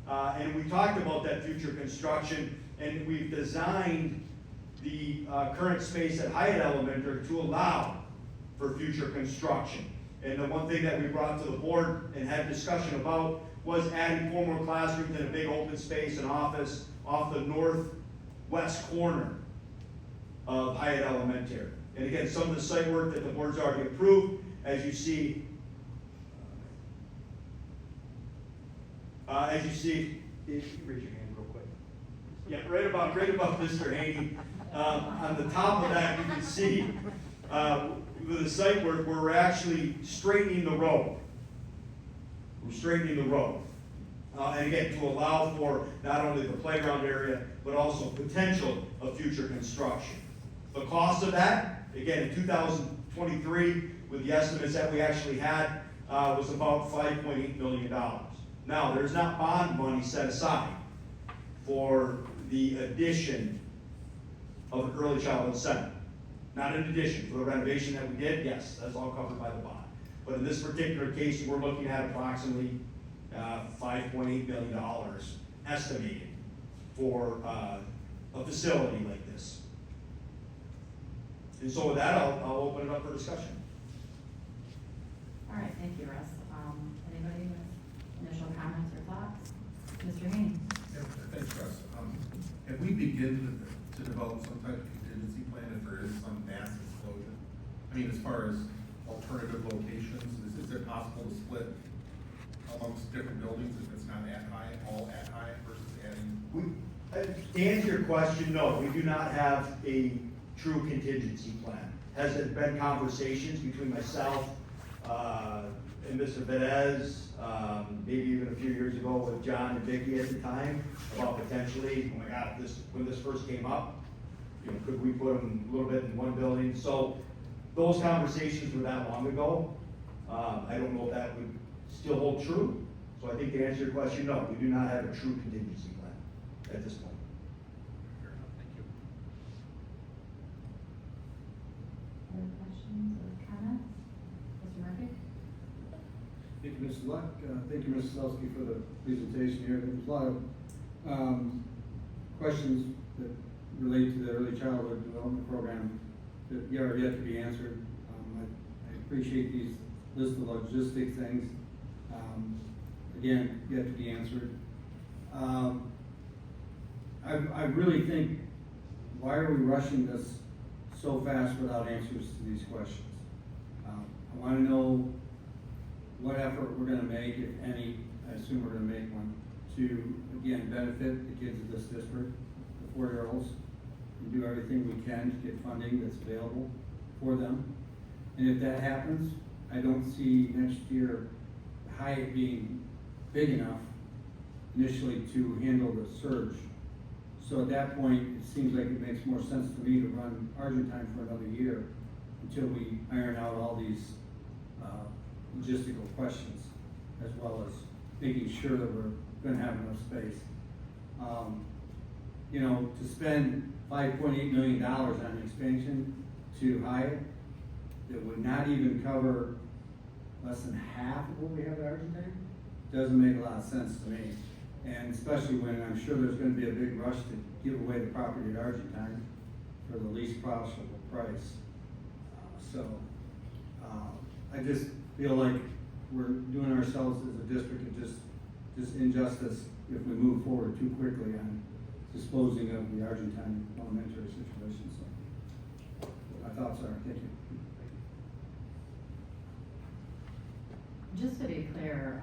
Speaker 7: And we talked about that future construction, and we've designed the current space at Hyatt Elementary to allow for future construction. And the one thing that we brought to the board and had discussion about was adding 4 more classrooms in a big open space and office off the northwest corner of Hyatt Elementary. And again, some of the site work that the board's already approved, as you see As you see, raise your hand real quick. Yeah, right above Mr. Haney. On the top of that, you can see with the site work, we're actually straightening the road. We're straightening the road. And again, to allow for not only the playground area, but also potential of future construction. The cost of that, again, in 2023, with the estimates that we actually had, was about $5.8 million. Now, there's not bond money set aside for the addition of an early childhood center. Not in addition, for the renovation that we did, yes, that's all covered by the bond. But in this particular case, we're looking at approximately $5.8 million estimated for a facility like this. And so with that, I'll open it up for discussion.
Speaker 1: All right, thank you, Russ. Anybody with initial comments or thoughts? Mr. Haney?
Speaker 13: Yeah, thanks, Russ. Have we begun to develop some type of contingency plan if there is some mass explosion? I mean, as far as alternative locations, is it possible to split amongst different buildings if it's not at high, all at high versus adding?
Speaker 7: To answer your question, no, we do not have a true contingency plan. Has there been conversations between myself and Mr. Vedez, maybe even a few years ago with John and Vicki at the time, about potentially, oh my God, when this first came up, could we put them a little bit in one building? So those conversations were that long ago. I don't know if that would still hold true. So I think to answer your question, no, we do not have a true contingency plan at this point.
Speaker 13: Fair enough, thank you.
Speaker 1: Other questions or comments? Mr. Murphy?
Speaker 10: Thank you, Ms. Luck. Thank you, Ms. Selsky, for the presentation here. There's a lot of questions that relate to the early childhood development program that are yet to be answered. I appreciate these list of logistic things. Again, yet to be answered. I really think, why are we rushing this so fast without answers to these questions? I want to know what effort we're going to make, if any, I assume we're going to make one, to, again, benefit the kids of this district, the 4-year-olds, and do everything we can to get funding that's available for them. And if that happens, I don't see next year Hyatt being big enough initially to handle the surge. So at that point, it seems like it makes more sense to me to run Argentine for another year until we iron out all these logistical questions, as well as making sure that we're going to have enough space. To spend $5.8 million on expansion to Hyatt that would not even cover less than half of what we have at Argentine doesn't make a lot of sense to me. And especially when I'm sure there's going to be a big rush to give away the property at Argentine for the least profitable price. I just feel like we're doing ourselves as a district just injustice if we move forward too quickly on disposing of the Argentine elementary situation. So my thoughts are, thank you.
Speaker 1: Just to be clear,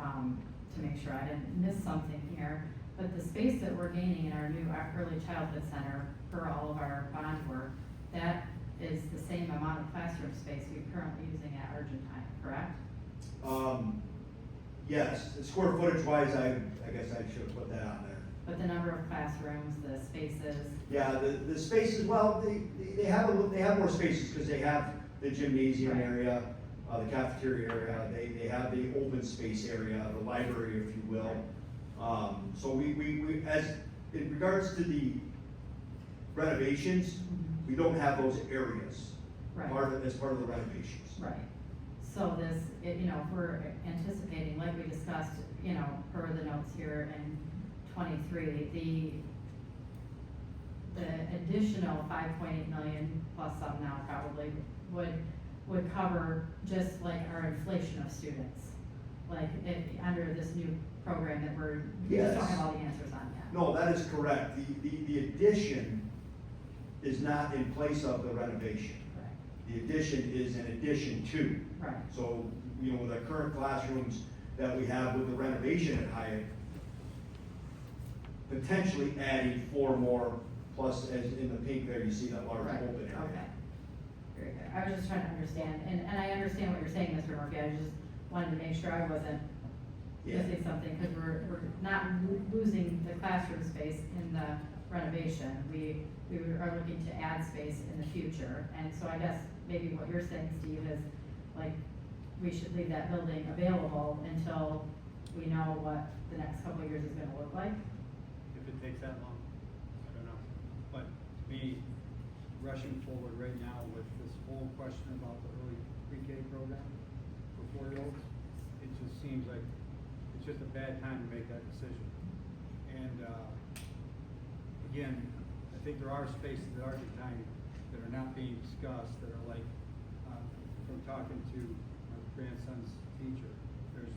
Speaker 1: to make sure I didn't miss something here, but the space that we're gaining in our new early childhood center for all of our bond work, that is the same amount of classroom space we're currently using at Argentine, correct?
Speaker 7: Yes, square footage wise, I guess I should have put that on there.
Speaker 1: But the number of classrooms, the spaces?
Speaker 7: Yeah, the spaces, well, they have more spaces because they have the gymnasium
Speaker 1: Right.
Speaker 7: area, the cafeteria area, they have the open space area, the library, if you will. So we as in regards to the renovations, we don't have those areas
Speaker 1: Right.
Speaker 7: as part of the renovations.
Speaker 1: Right. So this, if we're anticipating, like we discussed, per the notes here in 23, the additional 5.8 million plus some now probably would cover just like our inflation of students. Like under this new program that we just don't
Speaker 7: Yes.
Speaker 1: have all the answers on yet.
Speaker 7: No, that is correct. The addition is not in place of the renovation.
Speaker 1: Right.
Speaker 7: The addition is in addition to.
Speaker 1: Right.
Speaker 7: So, with our current classrooms that we have with the renovation at Hyatt, potentially adding 4 more, plus as in the pink there, you see that large
Speaker 1: Right,
Speaker 7: open area.
Speaker 1: okay. Very good. I was just trying to understand, and I understand what you're saying, Mr. Murphy, I just wanted to make sure I wasn't
Speaker 7: Yeah.
Speaker 1: missing something, because we're not losing the classroom space in the renovation. We are looking to add space in the future, and so I guess maybe what you're saying, Steve, is like, we should leave that building available until we know what the next couple of years is gonna look like.
Speaker 14: If it takes that long, I don't know. But to me, rushing forward right now with this whole question about the early pre-K program for 4-year-olds, it just seems like it's just a bad time to make that decision. And, again, I think there are spaces at Argentine that are not being discussed, that are like, from talking to my grandson's teacher, there's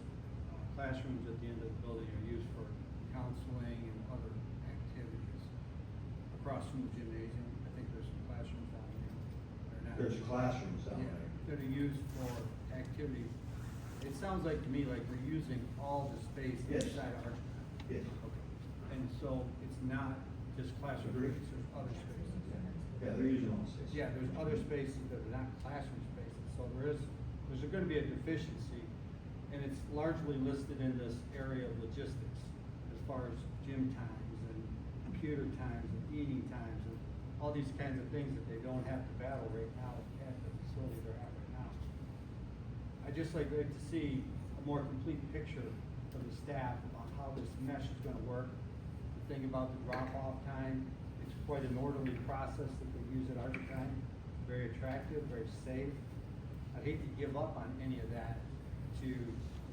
Speaker 14: classrooms at the end of the building are used for counseling and other activities. Across from the gymnasium, I think there's some classrooms down there that are not.
Speaker 7: There's classrooms down
Speaker 14: Yeah,
Speaker 7: there.
Speaker 14: that are used for activity. It sounds like to me like we're using all the space
Speaker 7: Yes.
Speaker 14: inside our.
Speaker 7: Yes.
Speaker 14: Okay. And so it's not just classroom
Speaker 7: Agreed.
Speaker 14: space, there's other spaces.
Speaker 7: Yeah, they're using all the space.
Speaker 14: Yeah, there's other spaces that are not classroom spaces, so there's gonna be a deficiency, and it's largely listed in this area of logistics, as far as gym times and computer times and eating times and all these kinds of things that they don't have to battle right now at the facility they're at right now. I'd just like to see a more complete picture from the staff about how this mesh is gonna work. The thing about the drop-off time, it's quite an orderly process that they use at Argentine, very attractive, very safe. I'd hate to give up on any of that to,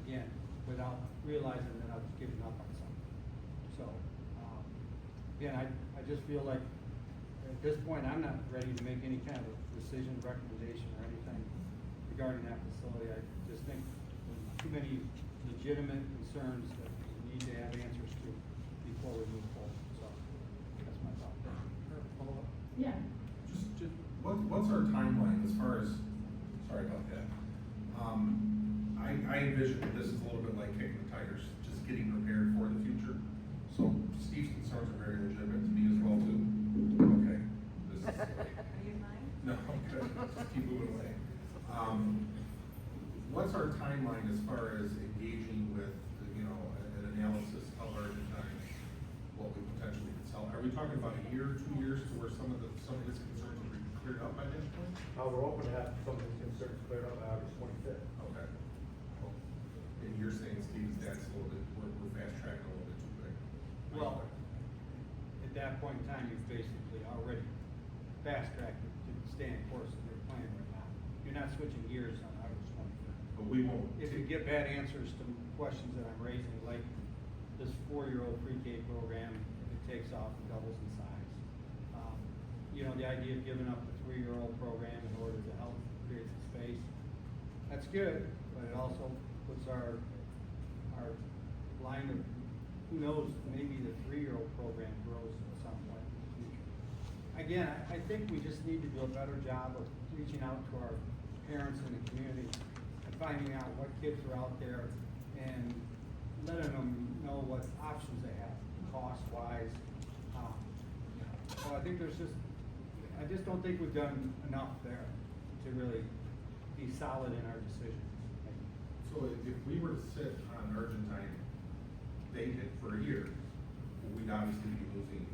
Speaker 14: again, without realizing that I was giving up on something. So, again, I just feel like at this point, I'm not ready to make any kind of decision, recommendation, or anything regarding that facility. I just think there's too many legitimate concerns that we need to have answers to before we move forward. So, that's my thought. Follow up?
Speaker 1: Yeah.
Speaker 13: Just, what's our timeline as far as, sorry about that. I envision that this is a little bit like kicking the tires, just getting prepared for the future. So Steve's concerns are very legitimate to me as well too. Okay. This is,
Speaker 3: Are you mine?
Speaker 13: no, okay, just keep moving away. What's our timeline as far as engaging with, an analysis of Argentine, what we potentially could sell? Are we talking about a year, 2 years, to where some of his concerns will be cleared up by that point?
Speaker 15: We're hoping to have some of these concerns cleared up by August 25th.
Speaker 13: Okay. And you're saying, Steve, that's a little bit, we're fast tracking a little bit too quick?
Speaker 14: Well, at that point in time, you've basically already fast-tracked it to stay in course of your plan right now. You're not switching gears on August 25th.
Speaker 13: But we won't.
Speaker 14: If you get bad answers to questions that I'm raising, like this 4-year-old pre-K program, if it takes off and doubles in size. The idea of giving up the 3-year-old program in order to help create some space, that's good, but it also puts our line of, who knows, maybe the 3-year-old program grows at some point in the future. Again, I think we just need to do a better job of reaching out to our parents in the community and finding out what kids are out there and letting them know what options they have, cost-wise. So I think I just don't think we've done enough there to really be solid in our decision.
Speaker 13: So if we were to sit on Argentine vacant for a year, we'd obviously be losing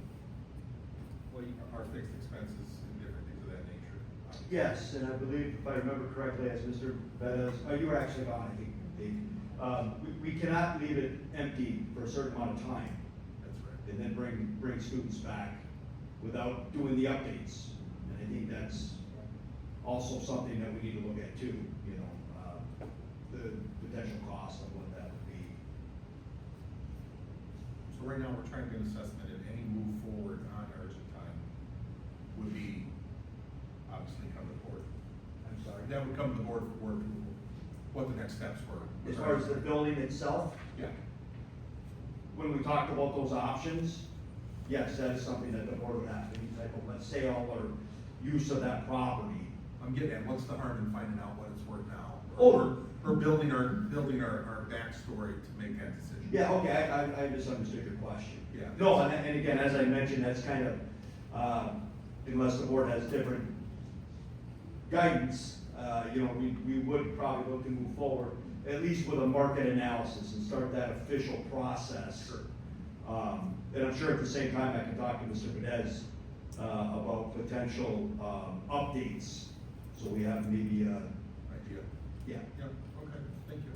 Speaker 13: our fixed expenses and different things of that nature.
Speaker 7: Yes, and I believe, if I remember correctly, as Mr. Bettis, you were actually gone, I think, we cannot leave it empty for a certain amount of time.
Speaker 13: That's right.
Speaker 7: And then bring students back without doing the updates. And I think that's also something that we need to look at too, the potential cost of what that would be.
Speaker 13: So right now, we're trying to get an assessment if any move forward on Argentine would be obviously come to the board.
Speaker 7: I'm sorry.
Speaker 13: That would come to the board for board approval, what the next steps were.
Speaker 7: As far as the building itself,
Speaker 13: Yeah.
Speaker 7: when we talked about those options, yes, that is something that the board would have, any type of sale or use of that property.
Speaker 13: I'm getting at, what's the harm in finding out what it's worth now?
Speaker 7: Oh,
Speaker 13: Or building our backstory to make that decision.
Speaker 7: Yeah, okay, I misunderstood your question.
Speaker 13: Yeah.
Speaker 7: No, and again, as I mentioned, that's kind of, unless the board has different guidance, you know, we would probably look to move forward, at least with a market analysis and start that official process.
Speaker 13: Sure.
Speaker 7: And I'm sure at the same time I can talk to Mr. Vadez, about potential, updates, so we have maybe a,
Speaker 13: Idea.
Speaker 7: yeah.
Speaker 13: Yep, okay, thank you.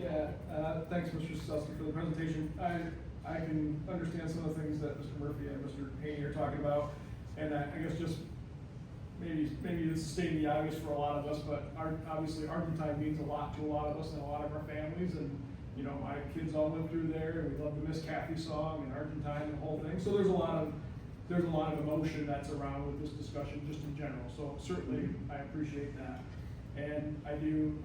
Speaker 4: Yeah, thanks, Mr. Sosowski, for the presentation. I can understand some of the things that Mr. Murphy and Mr. Haney are talking about, and I guess just maybe it's stating the obvious for a lot of us, but obviously Argentine means a lot to a lot of us and a lot of our families, and you know, my kids all went through there, and we love the Miss Kathy song and Argentine and the whole thing. So there's a lot of emotion that's around with this discussion just in general. So certainly I appreciate that. And I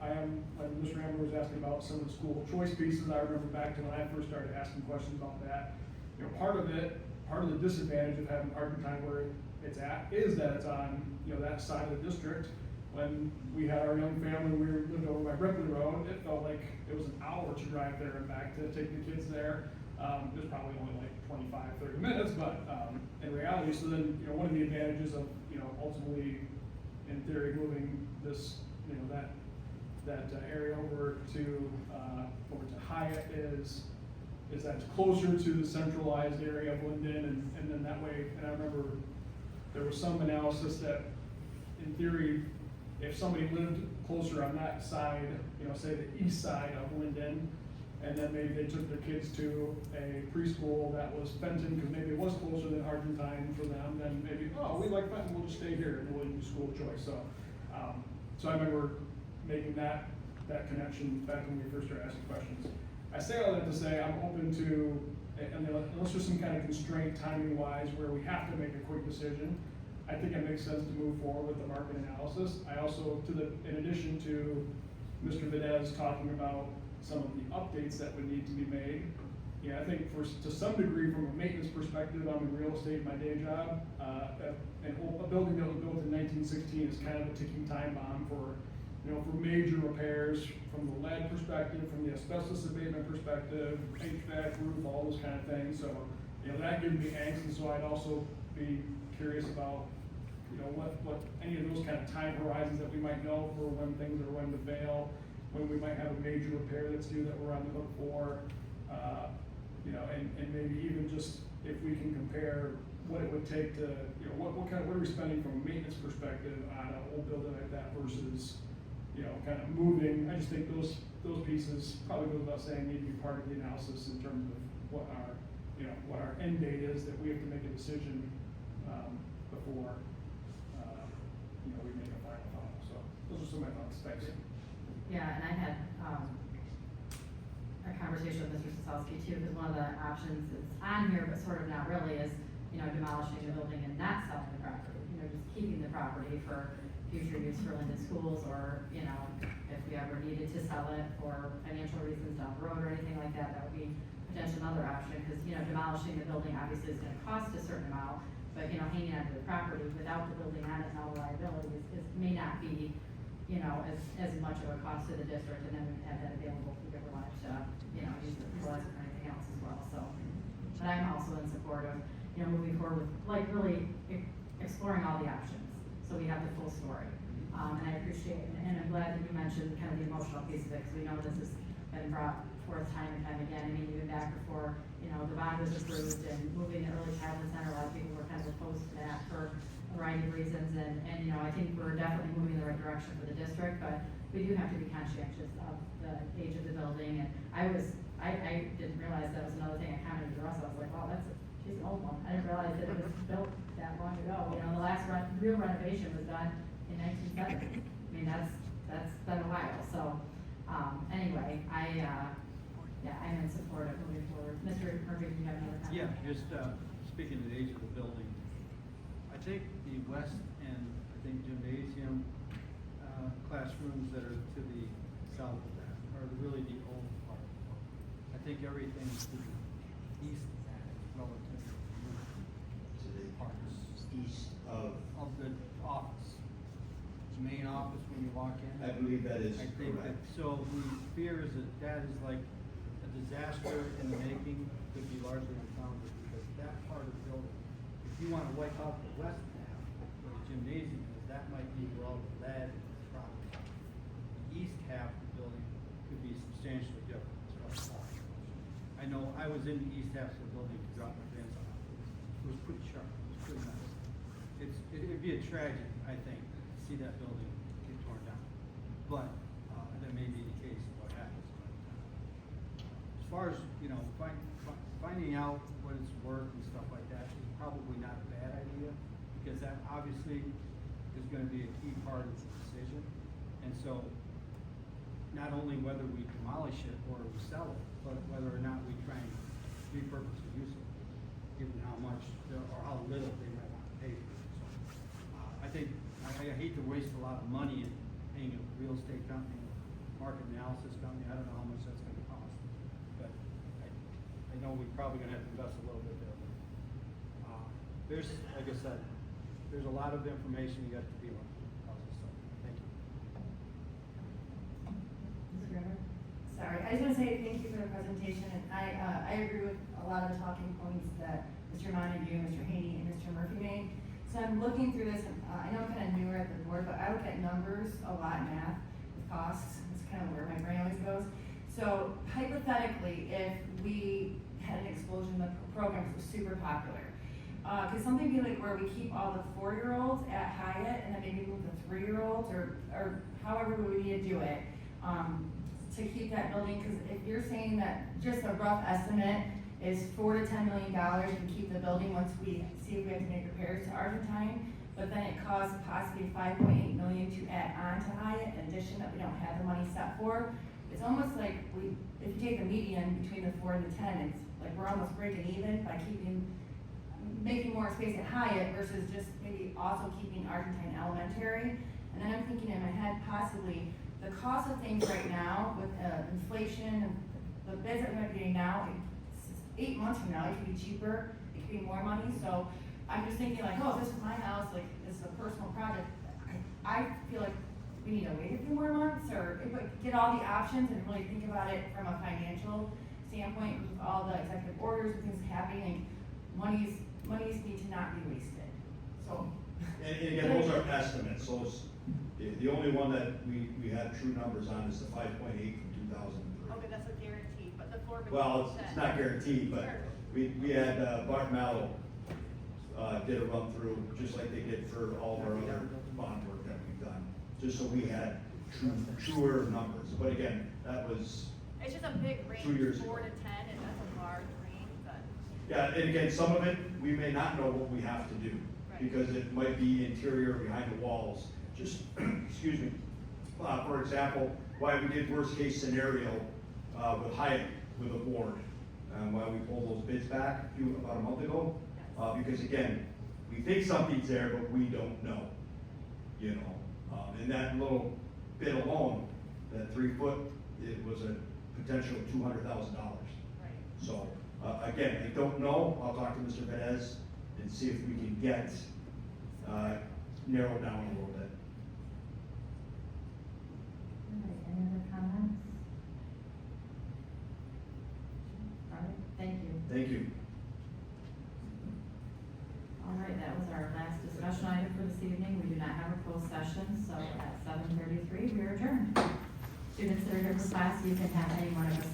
Speaker 4: am, like Mr. Ramber was asking about some of the school choice pieces, I remember back to when I first started asking questions about that. You know, part of the disadvantage of having Argentine where it's at is that it's on, you know, that side of the district. When we had our young family, we lived over by Brickley Road, it felt like it was an hour to drive there and back to take the kids there. It was probably only like 25, 30 minutes, but in reality, so then, you know, one of the advantages of, you know, ultimately, in theory, moving this, you know, that area over to Hyatt is that it's closer to the centralized area of Linden, and then that way, and I remember there was some analysis that, in theory, if somebody lived closer on that side, you know, say the east side of Linden, and then maybe they took their kids to a preschool that was Fenton, because maybe it was closer than Argentine for them, then maybe, oh, we like Fenton, we'll just stay here, and we'll do school choice. So, so I remember making that connection back when we first started asking questions. I say all that to say I'm open to, and unless there's some kind of constraint timing-wise where we have to make a quick decision, I think it makes sense to move forward with the market analysis. I also, in addition to Mr. Vadez talking about some of the updates that would need to be made, yeah, I think to some degree from a maintenance perspective, I'm in real estate in my day job, and a building that was built in 1916 is kind of a ticking time bomb for, you know, for major repairs from the lead perspective, from the asbestos abatement perspective, HVAC, roof, all those kind of things. So, you know, that gives me angst, and so I'd also be curious about, you know, what any of those kind of time horizons that we might know for when things are going to fail, when we might have a major repair that's due that we're on the hook for, you know, and maybe even just if we can compare what it would take to, you know, what are we spending from a maintenance perspective on an old building like that versus, you know, kind of moving. I just think those pieces probably goes without saying need to be part of the analysis in terms of what our end date is that we have to make a decision before you know, we make a final. So those are some of my thoughts. Thanks.
Speaker 1: Yeah, and I had a conversation with Mr. Sosowski too, because one of the options that's on here, but sort of not really, is, you know, demolishing the building and not selling the property. You know, just keeping the property for future use for Linden schools, or, you know, if we ever needed to sell it for financial reasons down the road or anything like that, that would be potentially another option, because, you know, demolishing the building obviously is gonna cost a certain amount, but, you know, hanging onto the property without the building on it and all the liabilities may not be, you know, as much of a cost to the district, and then we have that available for their life to, you know, use it for anything else as well. So, but I'm also in support of, you know, moving forward with, like, really exploring all the options, so we have the full story. And I appreciate, and I'm glad that you mentioned kind of the emotional piece of it, because we know this has been brought forth time and time again. I mean, even back before, you know, the bond was approved and moving the early childhood center, a lot of people were kind of opposed to that for a variety of reasons, and you know, I think we're definitely moving in the right direction for the district, but we do have to be conscientious of the age of the building. And I didn't realize that was another thing I commented to Russ. I was like, wow, she's an old one. I didn't realize that it was built that long ago. You know, the last real renovation was done in 1970. I mean, that's been a while. So anyway, I'm in support of moving forward. Mr. Murphy, do you have another comment?
Speaker 14: Yeah, just speaking of the age of the building, I think the west end, I think gymnasium classrooms that are to the south of that are really the old part. I think everything to the east of that is relatively new.
Speaker 7: To the
Speaker 14: parts
Speaker 7: east of
Speaker 14: the office. main office when you walk in?
Speaker 7: I believe that is
Speaker 14: I think that,
Speaker 7: correct.
Speaker 14: so the fear is that that is like a disaster in the making, could be largely unfounded, because that part of the building, if you wanna wipe out the west half, where the gymnasium is, that might be where all the lead and the problem. The east half of the building could be substantially different as far as cost. I know, I was in the east half of the building to drop my grandson off. It was pretty sharp, it was pretty nice. It'd be a tragedy, I think, to see that building get torn down. But, that may be the case of what happens. As far as, you know, finding out what it's worth and stuff like that is probably not a bad idea, because that obviously is gonna be a key part of the decision. And so, not only whether we demolish it or we sell it, but whether or not we try and repurpose the use of it, given how much, or how little they might want to pay for it. So, I think, I hate to waste a lot of money in paying a real estate company, market analysis company, I don't know how much that's gonna cost. But I know we're probably gonna have to invest a little bit there. But, there's, like I said, there's a lot of information you have to deal with. Thank you.
Speaker 1: Mr. River?
Speaker 3: Sorry, I just want to say thank you for the presentation, and I agree with a lot of the talking points that Mr. Montague, Mr. Haney, and Mr. Murphy made. So I'm looking through this, and I know I'm kind of newer at the board, but I look at numbers a lot, math, with costs, it's kind of where my brain always goes. So hypothetically, if we had an explosion, the programs were super popular, could something be like where we keep all the 4-year-olds at Hyatt, and then maybe move the 3-year-olds, or however we would need to do it, to keep that building? Because if you're saying that just a rough estimate is $4 to $10 million to keep the building once we see if we have to make repairs to Argentine, but then it costs possibly $5.8 million to add on to Hyatt in addition that we don't have the money set for. It's almost like if you take the median between the 4 and the 10, it's like we're almost breaking even by making more space at Hyatt versus just maybe also keeping Argentine Elementary. And then I'm thinking in my head possibly the cost of things right now with inflation and the bids that we're getting now, 8 months from now, it could be cheaper, it could be more money. So I'm just thinking like, oh, if this is my house, like this is a personal project, I feel like we need to wait a few more months or get all the options and really think about it from a financial standpoint with all the executive orders and things happening. Monies need to not be wasted. So.
Speaker 7: And again, those are estimates, so the only one that we have true numbers on is the 5.8 from 2003.
Speaker 3: Okay, that's a guarantee, but the 4.
Speaker 7: Well, it's not guaranteed, but we had Bart Mallow did a run through, just like they did for all of our other bond work that we've done, just so we had truer numbers. But again, that was
Speaker 3: It's just a big range,
Speaker 7: 2 years
Speaker 3: 4
Speaker 7: ago.
Speaker 3: to 10, and that's a large range, but.
Speaker 7: Yeah, and again, some of it, we may not know what we have to do,
Speaker 3: Right.
Speaker 7: because it might be interior behind the walls, just, excuse me. For example, why we did worst case scenario, with Hyatt, with a board, why we pulled those bids back about a month ago. Because again, we think something's there, but we don't know, you know. And that little bid alone, that 3 foot, it was a potential $200,000.
Speaker 3: Right.
Speaker 7: So, again, I don't know, I'll talk to Mr. Perez and see if we can get, narrowed down a little bit.
Speaker 1: All right, any other comments? All right, thank you.
Speaker 7: Thank you.
Speaker 1: All right, that was our last discussion item for this evening. We do not have a closed session, so at 7:33, we are adjourned. Students that are here for class, you can have any one of us